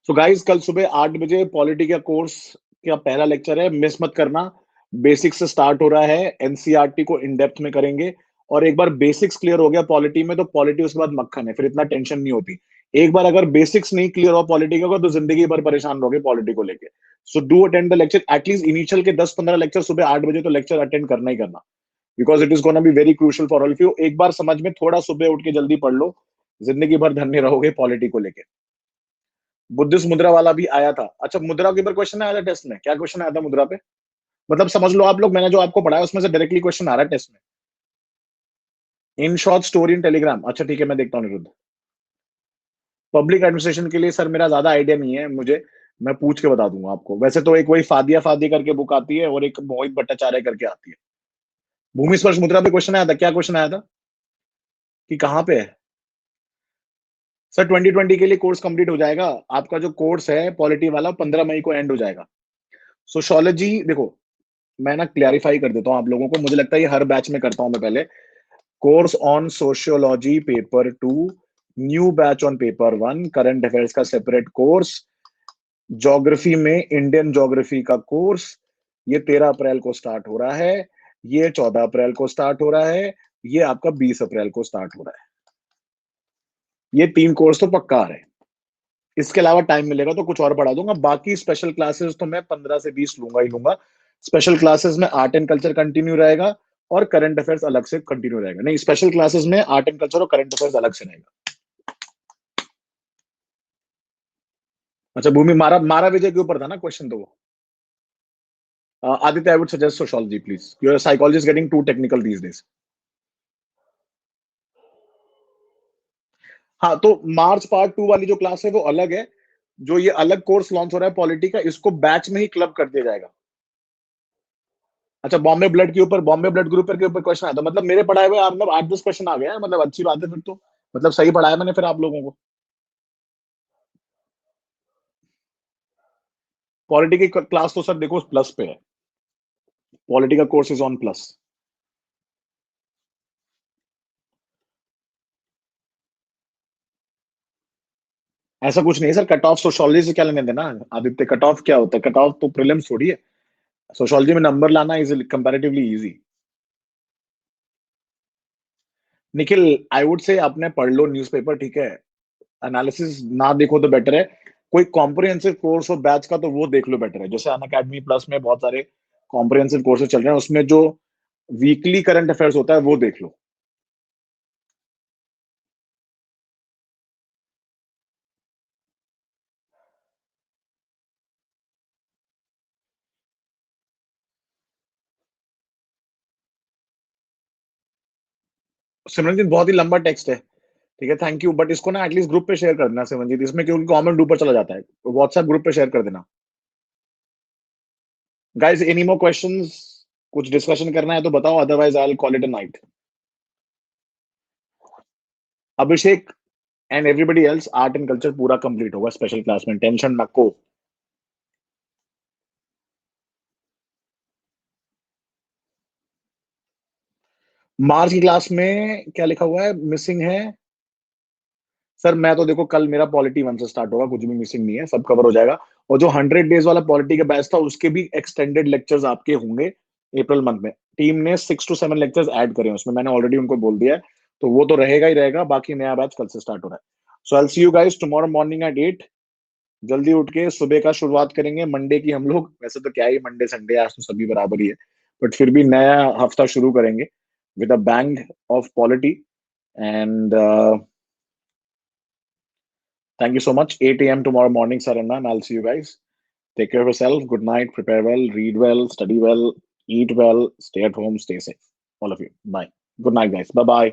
सो गाइस, कल सुबह 8 बजे पॉलिटी का कोर्स का पहला लेक्चर है, मिस मत करना. बेसिक्स से स्टार्ट हो रहा है. एनसीईआरटी को इन डेप्थ में करेंगे. और एक बार बेसिक्स क्लियर हो गया पॉलिटी में, तो पॉलिटी उसके बाद मक्खन है, फिर इतना टेंशन नहीं होती. एक बार अगर बेसिक्स नहीं क्लियर हो पॉलिटी का, तो जिंदगी भर परेशान रहोगे पॉलिटी को लेके. So do attend the lecture. At least initial के 10-15 लेक्चर सुबह 8 बजे तो लेक्चर अटेंड करना ही करना. Because it is gonna be very crucial for all of you. एक बार समझ में, थोड़ा सुबह उठ के जल्दी पढ़ लो, जिंदगी भर धन्य रहोगे पॉलिटी को लेके. बुद्धिस्ट मुद्रा वाला भी आया था. अच्छा, मुद्रा के ऊपर क्वेश्चन आया था टेस्ट में? क्या क्वेश्चन आया था मुद्रा पे? मतलब समझ लो आप लोग, मैंने जो आपको पढ़ाया उसमें से डायरेक्टली क्वेश्चन आ रहा है टेस्ट में. In short story in Telegram. अच्छा ठीक है, मैं देखता हूँ निरुद्ध. पब्लिक एडमिनिस्ट्रेशन के लिए सर मेरा ज्यादा आइडिया नहीं है मुझे. मैं पूछ के बता दूंगा आपको. वैसे तो एक वही फादिया फादी करके बुक आती है, और एक मोहित भट्टाचार्य करके आती है. भूमि स्पर्श मुद्रा पे क्वेश्चन आया था. क्या क्वेश्चन आया था कि कहाँ पे है? सर 2020 के लिए कोर्स कंप्लीट हो जाएगा. आपका जो कोर्स है पॉलिटी वाला 15 मई को एंड हो जाएगा. सोशियोलॉजी देखो, मैं ना क्लैरिफाई कर देता हूँ आप लोगों को. मुझे लगता है ये हर बैच में करता हूं मैं पहले. Course on sociology paper 2, new batch on paper 1, current affairs का सेपरेट कोर्स, ज्योग्राफी में इंडियन ज्योग्राफी का कोर्स. ये 13 अप्रैल को स्टार्ट हो रहा है. ये 14 अप्रैल को स्टार्ट हो रहा है. ये आपका 20 अप्रैल को स्टार्ट हो रहा है. ये 3 कोर्स तो पक्का आ रहे हैं. इसके अलावा टाइम मिलेगा तो कुछ और पढ़ा दूंगा. बाकी स्पेशल क्लासेस तो मैं 15 से 20 लूंगा ही लूंगा. स्पेशल क्लासेस में आर्ट एंड कल्चर कंटिन्यू रहेगा, और करंट अफेयर्स अलग से कंटिन्यू रहेगा. नहीं, स्पेशल क्लासेस में आर्ट एंड कल्चर और करंट अफेयर्स अलग से रहेगा. अच्छा, भूमि मारा मारा विजय के ऊपर था ना क्वेश्चन तो वो. Aditya, I would suggest sociology please. Your psychology is getting too technical these days. हाँ, तो मार्च पार्ट 2 वाली जो क्लास है वो अलग है. जो ये अलग कोर्स लॉन्च हो रहा है पॉलिटी का, इसको बैच में ही क्लब कर दिया जाएगा. अच्छा, बॉम्बे ब्लड ग्रुप के ऊपर क्वेश्चन आया था, मतलब मेरे पढ़ाए हुए आप मतलब 8-10 क्वेश्चन आ गए हैं, मतलब अच्छी बात है फिर तो, मतलब सही पढ़ाया मैंने फिर आप लोगों को। पॉलिटी की क्लास तो सर देखो प्लस पे है, पॉलिटी का कोर्स इज ऑन प्लस। ऐसा कुछ नहीं है सर, कट ऑफ सोशोलॉजी से क्या लेने देना आदित्य, कट ऑफ क्या होता है, कट ऑफ तो प्रीलिम्स थोड़ी है। सोशोलॉजी में नंबर लाना is comparatively easy. Nikhil, I would say आपने पढ़ लो न्यूज़पेपर, ठीक है, एनालिसिस ना देखो तो बेटर है। कोई कॉम्प्रिहेंसिव कोर्स हो बैच का तो वो देख लो, बेटर है। जैसे अन अकेडमी प्लस में बहुत सारे कॉम्प्रिहेंसिव कोर्सेज चल रहे हैं, उसमें जो वीकली करंट अफेयर्स होता है वो देख लो। सिमरनजीत, बहुत ही लंबा टेक्स्ट है, ठीक है, थैंक यू, बट इसको ना एटलीस्ट ग्रुप पे शेयर कर देना सिमरनजीत, इसमें क्योंकि कमेंट ऊपर चला जाता है, व्हाट्सएप ग्रुप पे शेयर कर देना। Guys, any more questions? कुछ डिस्कशन करना है तो बताओ, otherwise I will call it a night. Abhishek and everybody else, art and culture पूरा कंप्लीट होगा स्पेशल क्लास में, टेंशन नको। मार्च की क्लास में क्या लिखा हुआ है, मिसिंग है? सर मैं तो देखो, कल मेरा पॉलिटी 1 से स्टार्ट होगा, कुछ भी मिसिंग नहीं है, सब कवर हो जाएगा। और जो 100 डेज वाला पॉलिटी का बैच था उसके भी एक्सटेंडेड लेक्चर्स आपके होंगे अप्रैल मंथ में। टीम ने 6 to 7 लेक्चर्स ऐड करे हैं उसमें, मैंने ऑलरेडी उनको बोल दिया है, तो वो तो रहेगा ही रहेगा। बाकी नया बैच कल से स्टार्ट हो रहा है। So I see you guys tomorrow morning at 8। जल्दी उठ के सुबह का शुरुआत करेंगे मंडे की हम लोग, वैसे तो क्या ही मंडे संडे, आज तो सभी बराबर ही है, बट फिर भी नया हफ्ता शुरू करेंगे with a bang of polity. And thank you so much. 8 a.m. tomorrow morning, sir and ma'am. I'll see you guys. Take care of yourself. Good night. Prepare well, read well, study well, eat well, stay at home, stay safe. All of you. Bye. Good night, guys. Bye bye.